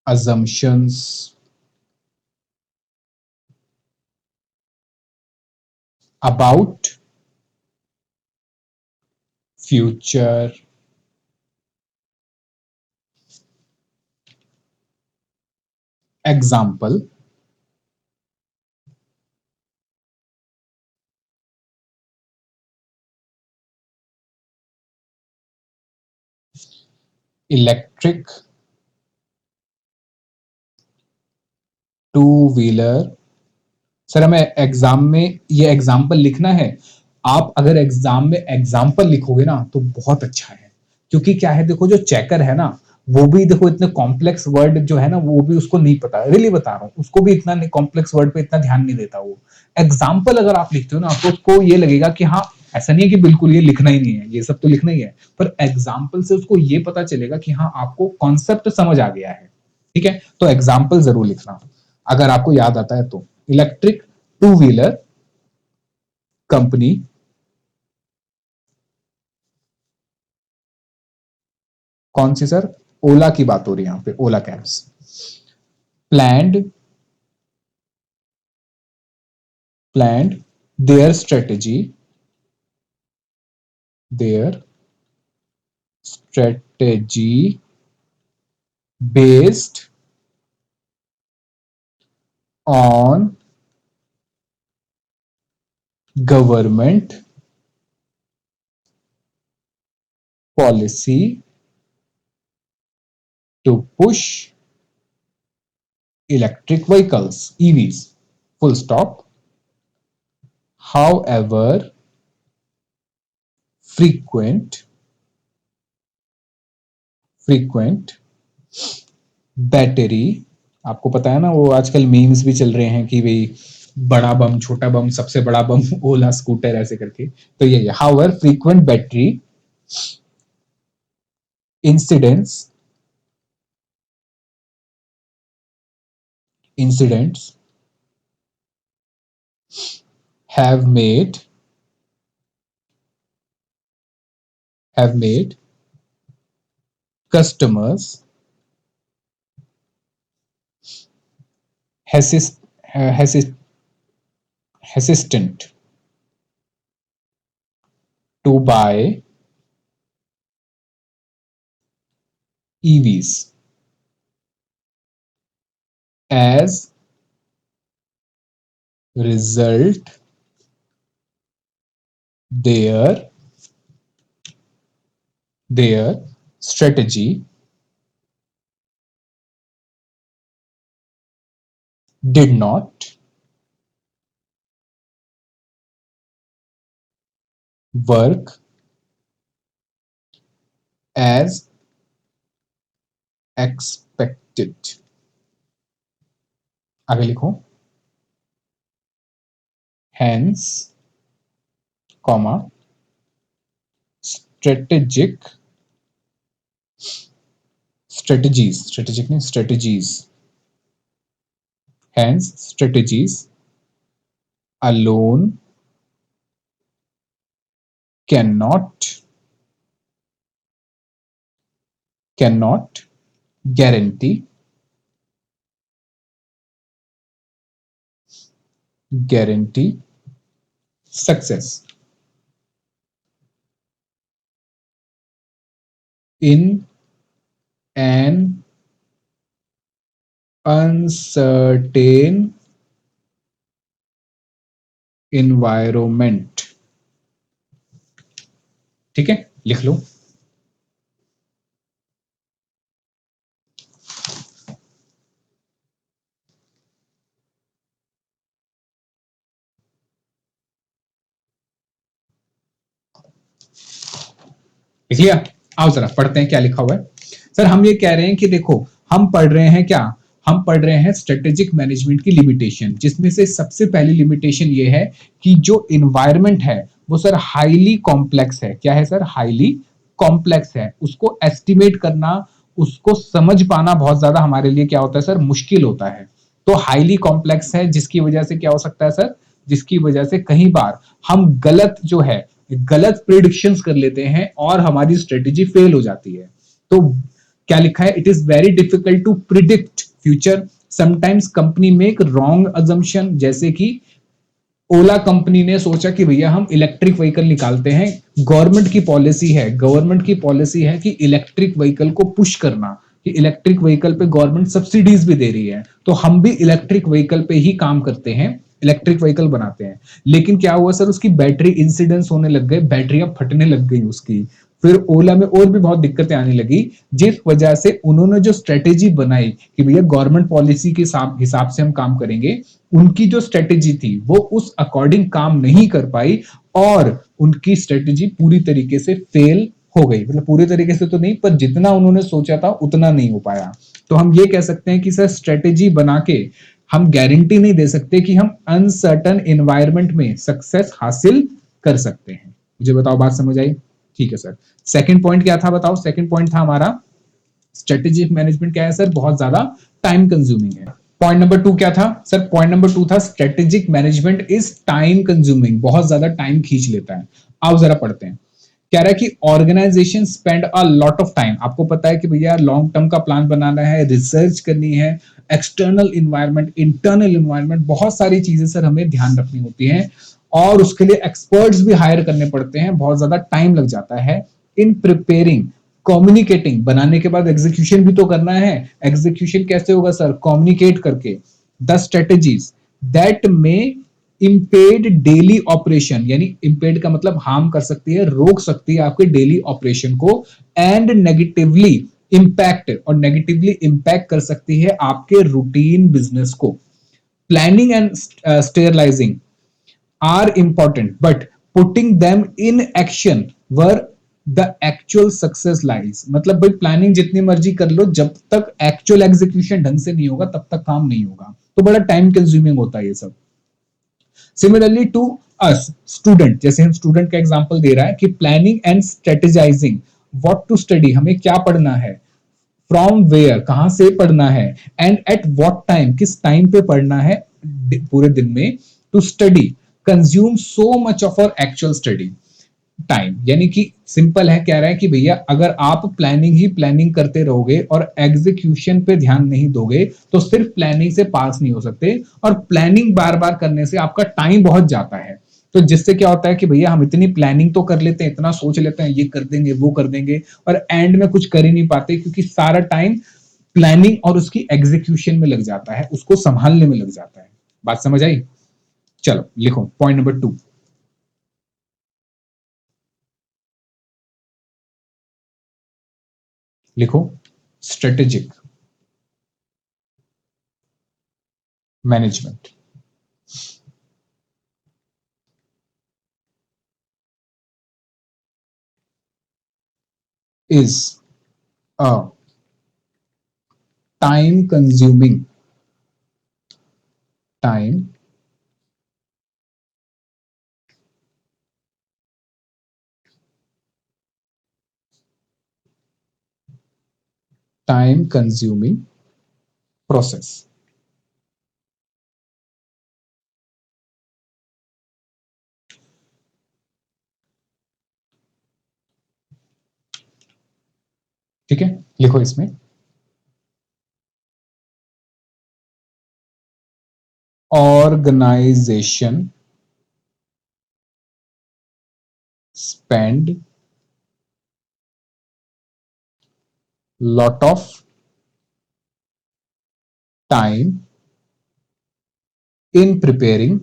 assumptions about future example. Electric two wheeler। Sir हमें exam में ये example लिखना है। आप अगर एग्जाम में एग्जाम्पल लिखोगे ना तो बहुत अच्छा है, क्योंकि क्या है, देखो जो चेकर है ना, वो भी देखो इतने कॉम्प्लेक्स वर्ड जो है ना, वो भी उसको नहीं पता, रियली बता रहा हूँ, उसको भी इतना कॉम्प्लेक्स वर्ड पे इतना ध्यान नहीं देता वो। एग्जाम्पल अगर आप लिखते हो ना तो उसको ये लगेगा कि हाँ, ऐसा नहीं है कि बिल्कुल ये लिखना ही नहीं है, ये सब तो लिखना ही है, पर एग्जाम्पल से उसको ये पता चलेगा कि हाँ आपको कॉन्सेप्ट समझ आ गया है। ठीक है, तो एग्जाम्पल जरूर लिखना अगर आपको याद आता है तो। इलेक्ट्रिक टू व्हीलर कंपनी कौन सी सर? ओला की बात हो रही है यहां पे, Ola cabs. Planned their strategy based on government policy to push electric vehicles, EVs, full stop. However, frequent battery, आपको पता है ना वो आजकल मीम्स भी चल रहे हैं कि भाई बड़ा बम छोटा बम सबसे बड़ा बम ओला स्कूटर ऐसे करके, तो ये however frequent battery incidents incidents have made customers hesist, hesist, hesitant to buy EVs. As result, their strategy did not work as expected. आगे लिखो, hence, comma, strategic strategies, strategic नहीं, strategies, hence strategies alone cannot cannot guarantee guarantee success in an uncertain environment. ठीक है, लिख लो। लिख लिया? आओ जरा पढ़ते हैं क्या लिखा हुआ है। सर हम ये कह रहे हैं कि देखो, हम पढ़ रहे हैं क्या, हम पढ़ रहे हैं स्ट्रेटेजिक मैनेजमेंट की लिमिटेशन, जिसमें से सबसे पहली लिमिटेशन ये है कि जो इन्वायरमेंट है वो सर हाईली कॉम्प्लेक्स है। क्या है सर? हाईली कॉम्प्लेक्स है। उसको एस्टिमेट करना, उसको समझ पाना बहुत ज्यादा हमारे लिए क्या होता है सर? मुश्किल होता है। तो हाईली कॉम्प्लेक्स है, जिसकी वजह से क्या हो सकता है सर? जिसकी वजह से कई बार हम गलत जो है, गलत प्रिडिक्शंस कर लेते हैं और हमारी स्ट्रेटेजी फेल हो जाती है। तो क्या लिखा है? It is very difficult to predict future, sometimes company make wrong assumption. जैसे कि ओला कंपनी ने सोचा कि भैया हम इलेक्ट्रिक व्हीकल निकालते हैं, गवर्नमेंट की पॉलिसी है कि इलेक्ट्रिक व्हीकल को पुश करना, कि इलेक्ट्रिक व्हीकल पे गवर्नमेंट सब्सिडीज भी दे रही है, तो हम भी इलेक्ट्रिक व्हीकल पे ही काम करते हैं, इलेक्ट्रिक व्हीकल बनाते हैं। लेकिन क्या हुआ सर? उसकी बैटरी इंसिडेंस होने लग गए, बैटरियां फटने लग गई उसकी। फिर ओला में और भी बहुत दिक्कतें आने लगी, जिस वजह से उन्होंने जो स्ट्रेटेजी बनाई कि भैया गवर्नमेंट पॉलिसी के हिसाब से हम काम करेंगे, उनकी जो स्ट्रेटेजी थी वो उस अकॉर्डिंग काम नहीं कर पाई और उनकी स्ट्रेटेजी पूरी तरीके से फेल हो गई। मतलब पूरी तरीके से तो नहीं, पर जितना उन्होंने सोचा था उतना नहीं हो पाया। तो हम ये कह सकते हैं कि सर स्ट्रेटेजी बना के हम गारंटी नहीं दे सकते कि हम अनसर्टन एनवायरनमेंट में सक्सेस हासिल कर सकते हैं। मुझे बताओ, बात समझ आई? ठीक है सर। सेकंड पॉइंट क्या था बताओ? सेकंड पॉइंट था हमारा स्ट्रेटेजिक मैनेजमेंट क्या है सर? बहुत ज्यादा टाइम कंज्यूमिंग है। पॉइंट नंबर 2 क्या था सर? पॉइंट नंबर 2 था strategic management is time consuming, बहुत ज्यादा टाइम खींच लेता है। आओ जरा पढ़ते हैं। कह रहा है कि organisation spend a lot of time. आपको पता है कि भैया लॉन्ग टर्म का प्लान बनाना है, रिसर्च करनी है, एक्सटर्नल इन्वायरमेंट, इंटरनल इन्वायरमेंट, बहुत सारी चीजें सर हमें ध्यान रखनी होती हैं और उसके लिए एक्सपर्ट्स भी हायर करने पड़ते हैं, बहुत ज्यादा टाइम लग जाता है इन प्रिपेयरिंग, कम्युनिकेटिंग। बनाने के बाद एग्जीक्यूशन भी तो करना है। एग्जीक्यूशन कैसे होगा सर? कम्युनिकेट करके। द स्ट्रेटेजीज दैट में इम्पेड डेली ऑपरेशन, यानी इम्पेड का मतलब हार्म कर सकती है, रोक सकती है आपके डेली ऑपरेशन को, एंड नेगेटिवली इम्पैक्ट, और नेगेटिवली इम्पैक्ट कर सकती है आपके रूटीन बिजनेस को। Planning and sterilising are important, but putting them in action where the actual success lies। मतलब भाई प्लानिंग जितनी मर्जी कर लो, जब तक एक्चुअल एग्जीक्यूशन ढंग से नहीं होगा तब तक काम नहीं होगा। तो बड़ा टाइम कंज्यूमिंग होता है ये सब। सिमिलरली टू अस स्टूडेंट, जैसे हम स्टूडेंट का एग्जांपल दे रहा है कि planning and strategising what to study, हमें क्या पढ़ना है, फ्रॉम वेयर, कहां से पढ़ना है, एंड एट व्हाट टाइम, किस टाइम पे पढ़ना है पूरे दिन में, to study consume so much of our actual study time. यानी कि सिंपल है, कह रहा है कि भैया अगर आप प्लानिंग ही प्लानिंग करते रहोगे और एग्जीक्यूशन पे ध्यान नहीं दोगे तो सिर्फ प्लानिंग से पास नहीं हो सकते, और प्लानिंग बार बार करने से आपका टाइम बहुत जाता है। तो जिससे क्या होता है कि भैया हम इतनी प्लानिंग तो कर लेते हैं, इतना सोच लेते हैं ये कर देंगे वो कर देंगे, और एंड में कुछ कर ही नहीं पाते, क्योंकि सारा टाइम प्लानिंग और उसकी एग्जीक्यूशन में लग जाता है, उसको संभालने में लग जाता है। बात समझ आई? चलो लिखो पॉइंट नंबर 2। लिखो strategic management is a time consuming time time consuming process. ठीक है, लिखो इसमें organisation spend lot of time in preparing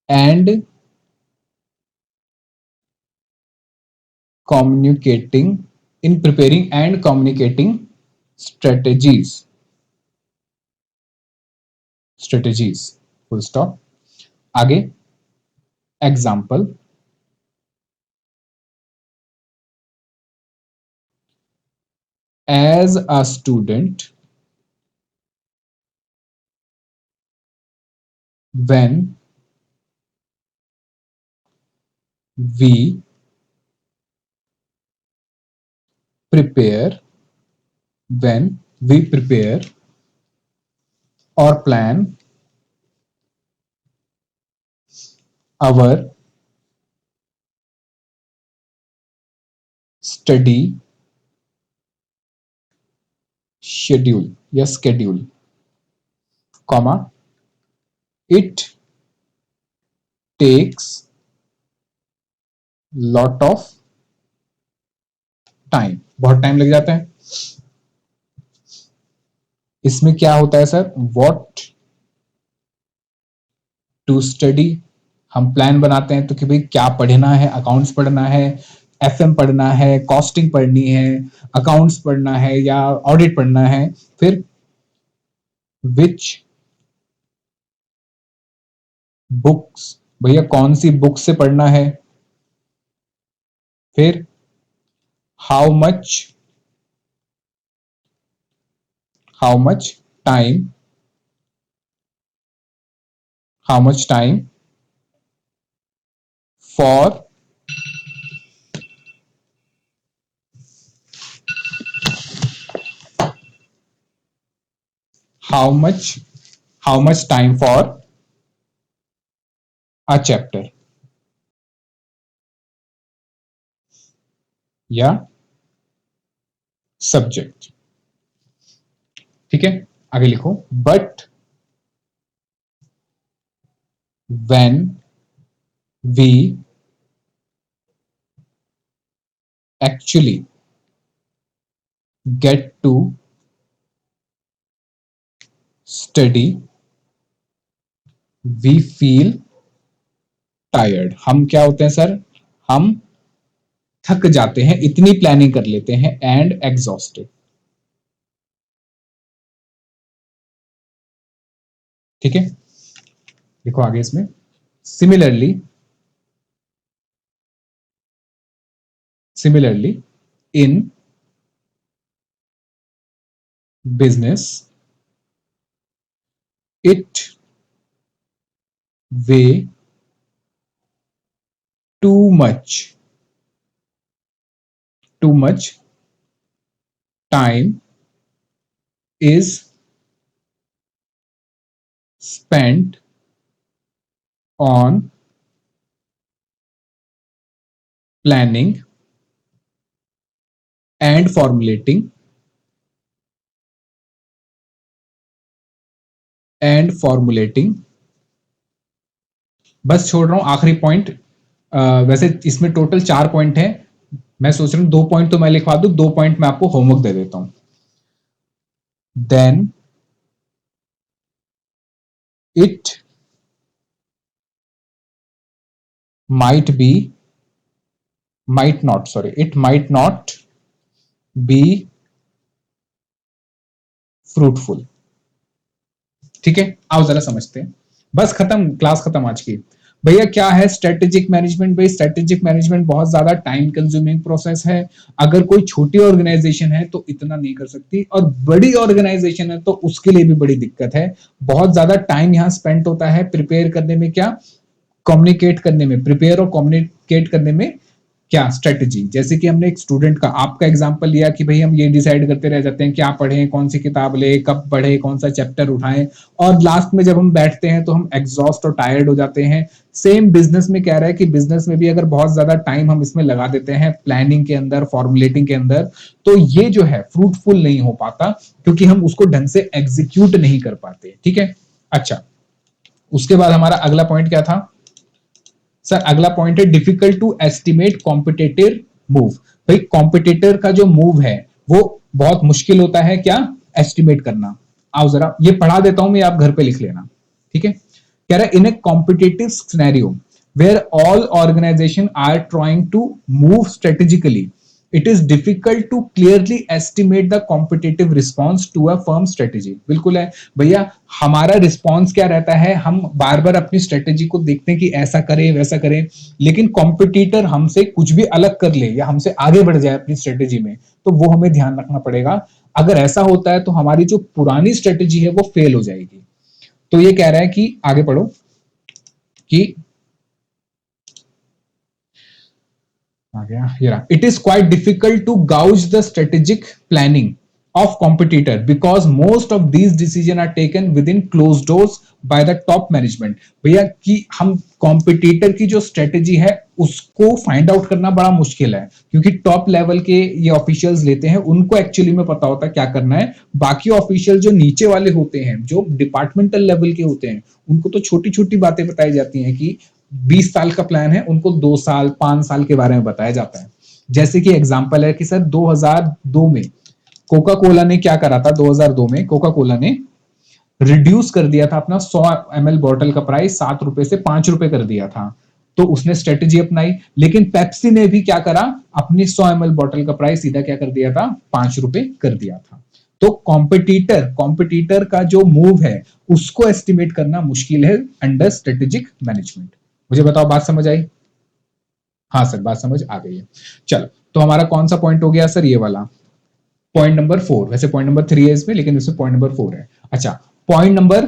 and communicating in preparing and communicating strategies full stop। आगे example, as a student when we prepare when we prepare or plan our study schedule या schedule, comma it takes lot of time, बहुत time लग जाता है। इसमें क्या होता है सर, व्हाट टू स्टडी, हम प्लान बनाते हैं तो कि भाई क्या पढ़ना है, अकाउंट्स पढ़ना है, एफएम पढ़ना है, कॉस्टिंग पढ़नी है, अकाउंट्स पढ़ना है या ऑडिट पढ़ना है। फिर विच बुक्स, भैया कौन सी बुक से पढ़ना है। फिर how much time for how much time for a chapter या सब्जेक्ट। ठीक है, आगे लिखो, but when we actually get to study we feel tired। हम क्या होते हैं सर, हम थक जाते हैं, इतनी प्लानिंग कर लेते हैं, एंड एग्जॉस्टेड। ठीक है, देखो आगे इसमें, similarly in business it way too much time is spent on planning and formulating। बस छोड़ रहा हूं आखिरी पॉइंट। वैसे इसमें टोटल 4 पॉइंट है, मैं सोच रहा हूं 2 पॉइंट तो मैं लिखवा दूं, 2 पॉइंट मैं आपको होमवर्क दे देता हूं। Then it might not be fruitful। ठीक है, आओ जरा समझते हैं। बस खत्म, क्लास खत्म आज की। भैया क्या है स्ट्रेटेजिक मैनेजमेंट? भाई स्ट्रेटेजिक मैनेजमेंट बहुत ज्यादा टाइम कंज्यूमिंग प्रोसेस है। अगर कोई छोटी ऑर्गेनाइजेशन है तो इतना नहीं कर सकती, और बड़ी ऑर्गेनाइजेशन है तो उसके लिए भी बड़ी दिक्कत है। बहुत ज्यादा टाइम यहां स्पेंड होता है प्रिपेयर करने में, क्या कम्युनिकेट करने में, प्रिपेयर और कम्युनिकेट करने में क्या स्ट्रेटजी। जैसे कि हमने एक स्टूडेंट का आपका एग्जांपल लिया कि भाई हम ये डिसाइड करते रह जाते हैं क्या पढ़ें, कौन सी किताब ले, कब पढ़े, कौन सा चैप्टर उठाएं, और लास्ट में जब हम बैठते हैं तो हम एग्जॉस्ट और टायर्ड हो जाते हैं। सेम बिजनेस में कह रहा है कि बिजनेस में भी अगर बहुत ज्यादा टाइम हम इसमें लगा देते हैं प्लानिंग के अंदर, फॉर्मुलेटिंग के अंदर, तो ये जो है फ्रूटफुल नहीं हो पाता, क्योंकि हम उसको ढंग से एग्जीक्यूट नहीं कर पाते। ठीक है, अच्छा, उसके बाद हमारा अगला पॉइंट क्या था सर? अगला पॉइंट है difficult to estimate competitive move. भाई कॉम्पिटिटर का जो मूव है वो बहुत मुश्किल होता है क्या एस्टिमेट करना। आओ जरा ये पढ़ा देता हूं मैं, आप घर पे लिख लेना। ठीक है, कह रहा है in a competitive scenario where all organisation are trying to move strategically, it is difficult to clearly estimate the competitive response to a firm strategy. बिल्कुल है भैया, हमारा रिस्पॉन्स क्या रहता है, हम बार बार अपनी स्ट्रेटेजी को देखते हैं कि ऐसा करें वैसा करें, लेकिन कॉम्पिटिटर हमसे कुछ भी अलग कर ले या हमसे आगे बढ़ जाए अपनी स्ट्रेटेजी में, तो वो हमें ध्यान रखना पड़ेगा। अगर ऐसा होता है तो हमारी जो पुरानी स्ट्रेटेजी है वो फेल हो जाएगी। तो ये कह रहा है कि आगे पढ़ो कि आ गया ये रहा, it is quite difficult to gauge the strategic planning of competitor because most of these decisions are taken within closed doors by the top management। भैया कि हम कॉम्पिटिटर की जो स्ट्रेटेजी है उसको फाइंड आउट करना बड़ा मुश्किल है, क्योंकि टॉप लेवल के ये ऑफिशियल्स लेते हैं, उनको एक्चुअली में पता होता है क्या करना है। बाकी ऑफिशियल जो नीचे वाले होते हैं, जो डिपार्टमेंटल लेवल के होते हैं, उनको तो छोटी छोटी बातें बताई जाती हैं कि 20 साल का प्लान है, उनको 2 साल 5 साल के बारे में बताया जाता है। जैसे कि एग्जांपल है कि सर 2002 में कोका कोला ने क्या करा था, 2002 में कोका कोला ने रिड्यूस कर दिया था अपना 100 ml बॉटल का प्राइस 7 रुपए से 5 रुपए कर दिया था। तो उसने स्ट्रेटेजी अपनाई, लेकिन पेप्सी ने भी क्या करा, अपनी 100 ml बॉटल का प्राइस सीधा क्या कर दिया था, 5 रुपए कर दिया था। तो कॉम्पिटिटर का जो मूव है उसको एस्टिमेट करना मुश्किल है अंडर स्ट्रेटेजिक मैनेजमेंट। मुझे बताओ बात समझ आई? हाँ सर बात समझ आ गई है। चलो, तो हमारा कौन सा पॉइंट हो गया सर? ये वाला पॉइंट नंबर 4। वैसे पॉइंट नंबर 3 है इसमें, लेकिन इसमें पॉइंट नंबर 4 है। अच्छा, पॉइंट नंबर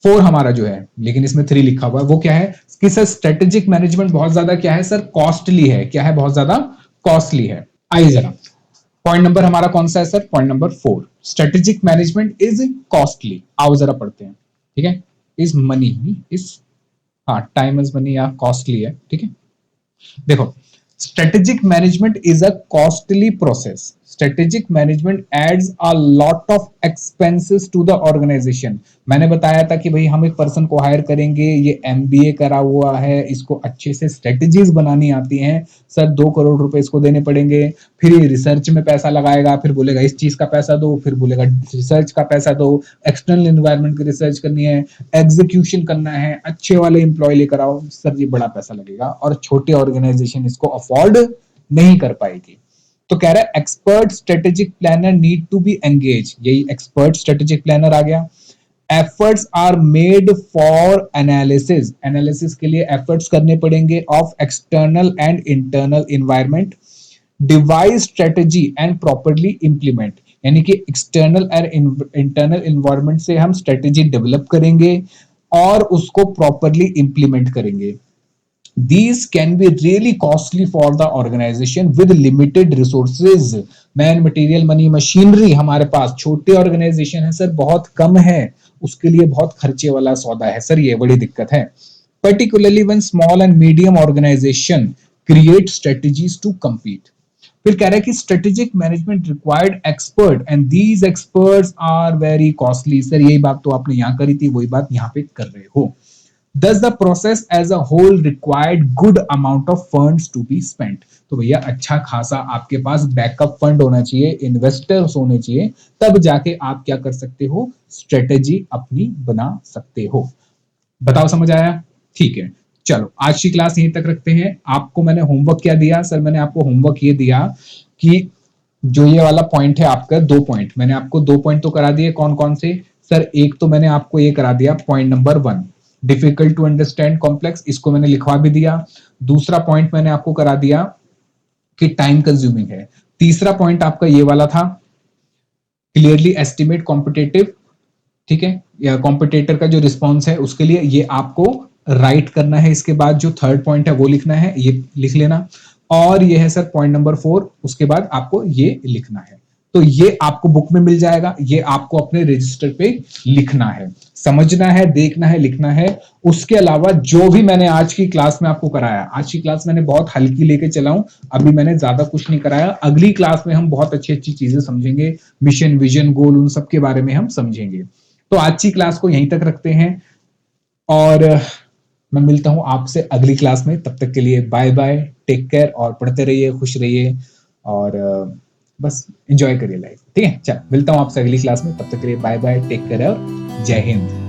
4 हमारा जो है, लेकिन इसमें 3 लिखा हुआ है, वो क्या है कि सर स्ट्रेटेजिक मैनेजमेंट बहुत ज्यादा क्या है सर, कॉस्टली है। क्या है? बहुत ज्यादा कॉस्टली है। आइए जरा, पॉइंट नंबर हमारा कौन सा है sir? Point number 4, strategic management is costly. आओ जरा पढ़ते हैं। ठीक है, इज मनी इज, हाँ टाइम इज मनी या कॉस्टली है। ठीक है, देखो, strategic management is a costly process। strategic management adds a lot of expenses to the organization। मैंने बताया था कि भाई हम एक पर्सन को हायर करेंगे, ये एमबीए करा हुआ है, इसको अच्छे से स्ट्रेटजीज बनानी आती हैं, सर 2 करोड़ रुपए इसको देने पड़ेंगे। फिर ये रिसर्च में पैसा लगाएगा, फिर बोलेगा इस चीज का पैसा दो, फिर बोलेगा रिसर्च का पैसा दो, एक्सटर्नल एनवायरनमेंट की रिसर्च करनी है, एग्जीक्यूशन करना है, अच्छे वाले एम्प्लॉय लेकर आओ, सर ये बड़ा पैसा लगेगा और छोटे ऑर्गेनाइजेशन इसको अफोर्ड नहीं कर पाएगी। तो कह रहा है expert strategic planner need to be engage. यही एक्सपर्ट स्ट्रेटेजिक प्लानर आ गया। Efforts are made for analysis, analysis के लिए एफर्ट्स करने पड़ेंगे of external and internal environment, devise strategy and properly implement. यानी कि एक्सटर्नल एंड इंटरनल इन्वायरमेंट से हम स्ट्रेटेजी डेवलप करेंगे और उसको प्रॉपरली इंप्लीमेंट करेंगे। These can be really costly for the organization with limited resources, man, material, money, machinery। हमारे पास छोटे ऑर्गेनाइजेशन है सर, बहुत कम है, उसके लिए बहुत खर्चे वाला सौदा है सर, ये बड़ी दिक्कत है। Particularly when small and medium organization create strategies to compete। फिर कह रहा है कि strategic management required expert and these experts are very costly. Sir यही बात तो आपने यहां करी थी, वही बात यहां पे कर रहे हो। Thus the process as a whole required good amount of funds to be spent। तो भैया अच्छा खासा आपके पास बैकअप फंड होना चाहिए, इन्वेस्टर्स होने चाहिए, तब जाके आप क्या कर सकते हो, स्ट्रेटेजी अपनी बना सकते हो। बताओ समझ आया? ठीक है, चलो आज की क्लास यहीं तक रखते हैं। आपको मैंने होमवर्क क्या दिया सर? मैंने आपको होमवर्क ये दिया कि जो ये वाला पॉइंट है आपका, 2 पॉइंट मैंने आपको 2 पॉइंट तो करा दिए। कौन कौन से सर? एक तो मैंने आपको ये करा दिया point number 1, difficult to understand complex, इसको मैंने लिखवा भी दिया। दूसरा पॉइंट मैंने आपको करा दिया कि टाइम कंज्यूमिंग है। तीसरा पॉइंट आपका ये वाला था, क्लियरली एस्टिमेट कॉम्पिटेटिव। ठीक है, या कॉम्पिटिटर का जो रिस्पॉन्स है उसके लिए ये आपको राइट करना है, इसके बाद जो थर्ड पॉइंट है वो लिखना है, ये लिख लेना। और ये है सर पॉइंट नंबर 4, उसके बाद आपको ये लिखना है। तो ये आपको बुक में मिल जाएगा, ये आपको अपने रजिस्टर पे लिखना है, समझना है, देखना है, लिखना है। उसके अलावा जो भी मैंने आज की क्लास में आपको कराया, आज की क्लास मैंने बहुत हल्की लेके चला हूं, अभी मैंने ज्यादा कुछ नहीं कराया। अगली क्लास में हम बहुत अच्छी अच्छी चीजें समझेंगे, मिशन, विजन, गोल, उन सब के बारे में हम समझेंगे। तो आज की क्लास को यहीं तक रखते हैं और मैं मिलता हूं आपसे अगली क्लास में। तब तक के लिए बाय बाय, टेक केयर और पढ़ते रहिए, खुश रहिए और बस एंजॉय करिए लाइफ। ठीक है, चल मिलता हूं आपसे अगली क्लास में। तब तक के लिए बाय बाय, टेक केयर और जय हिंद।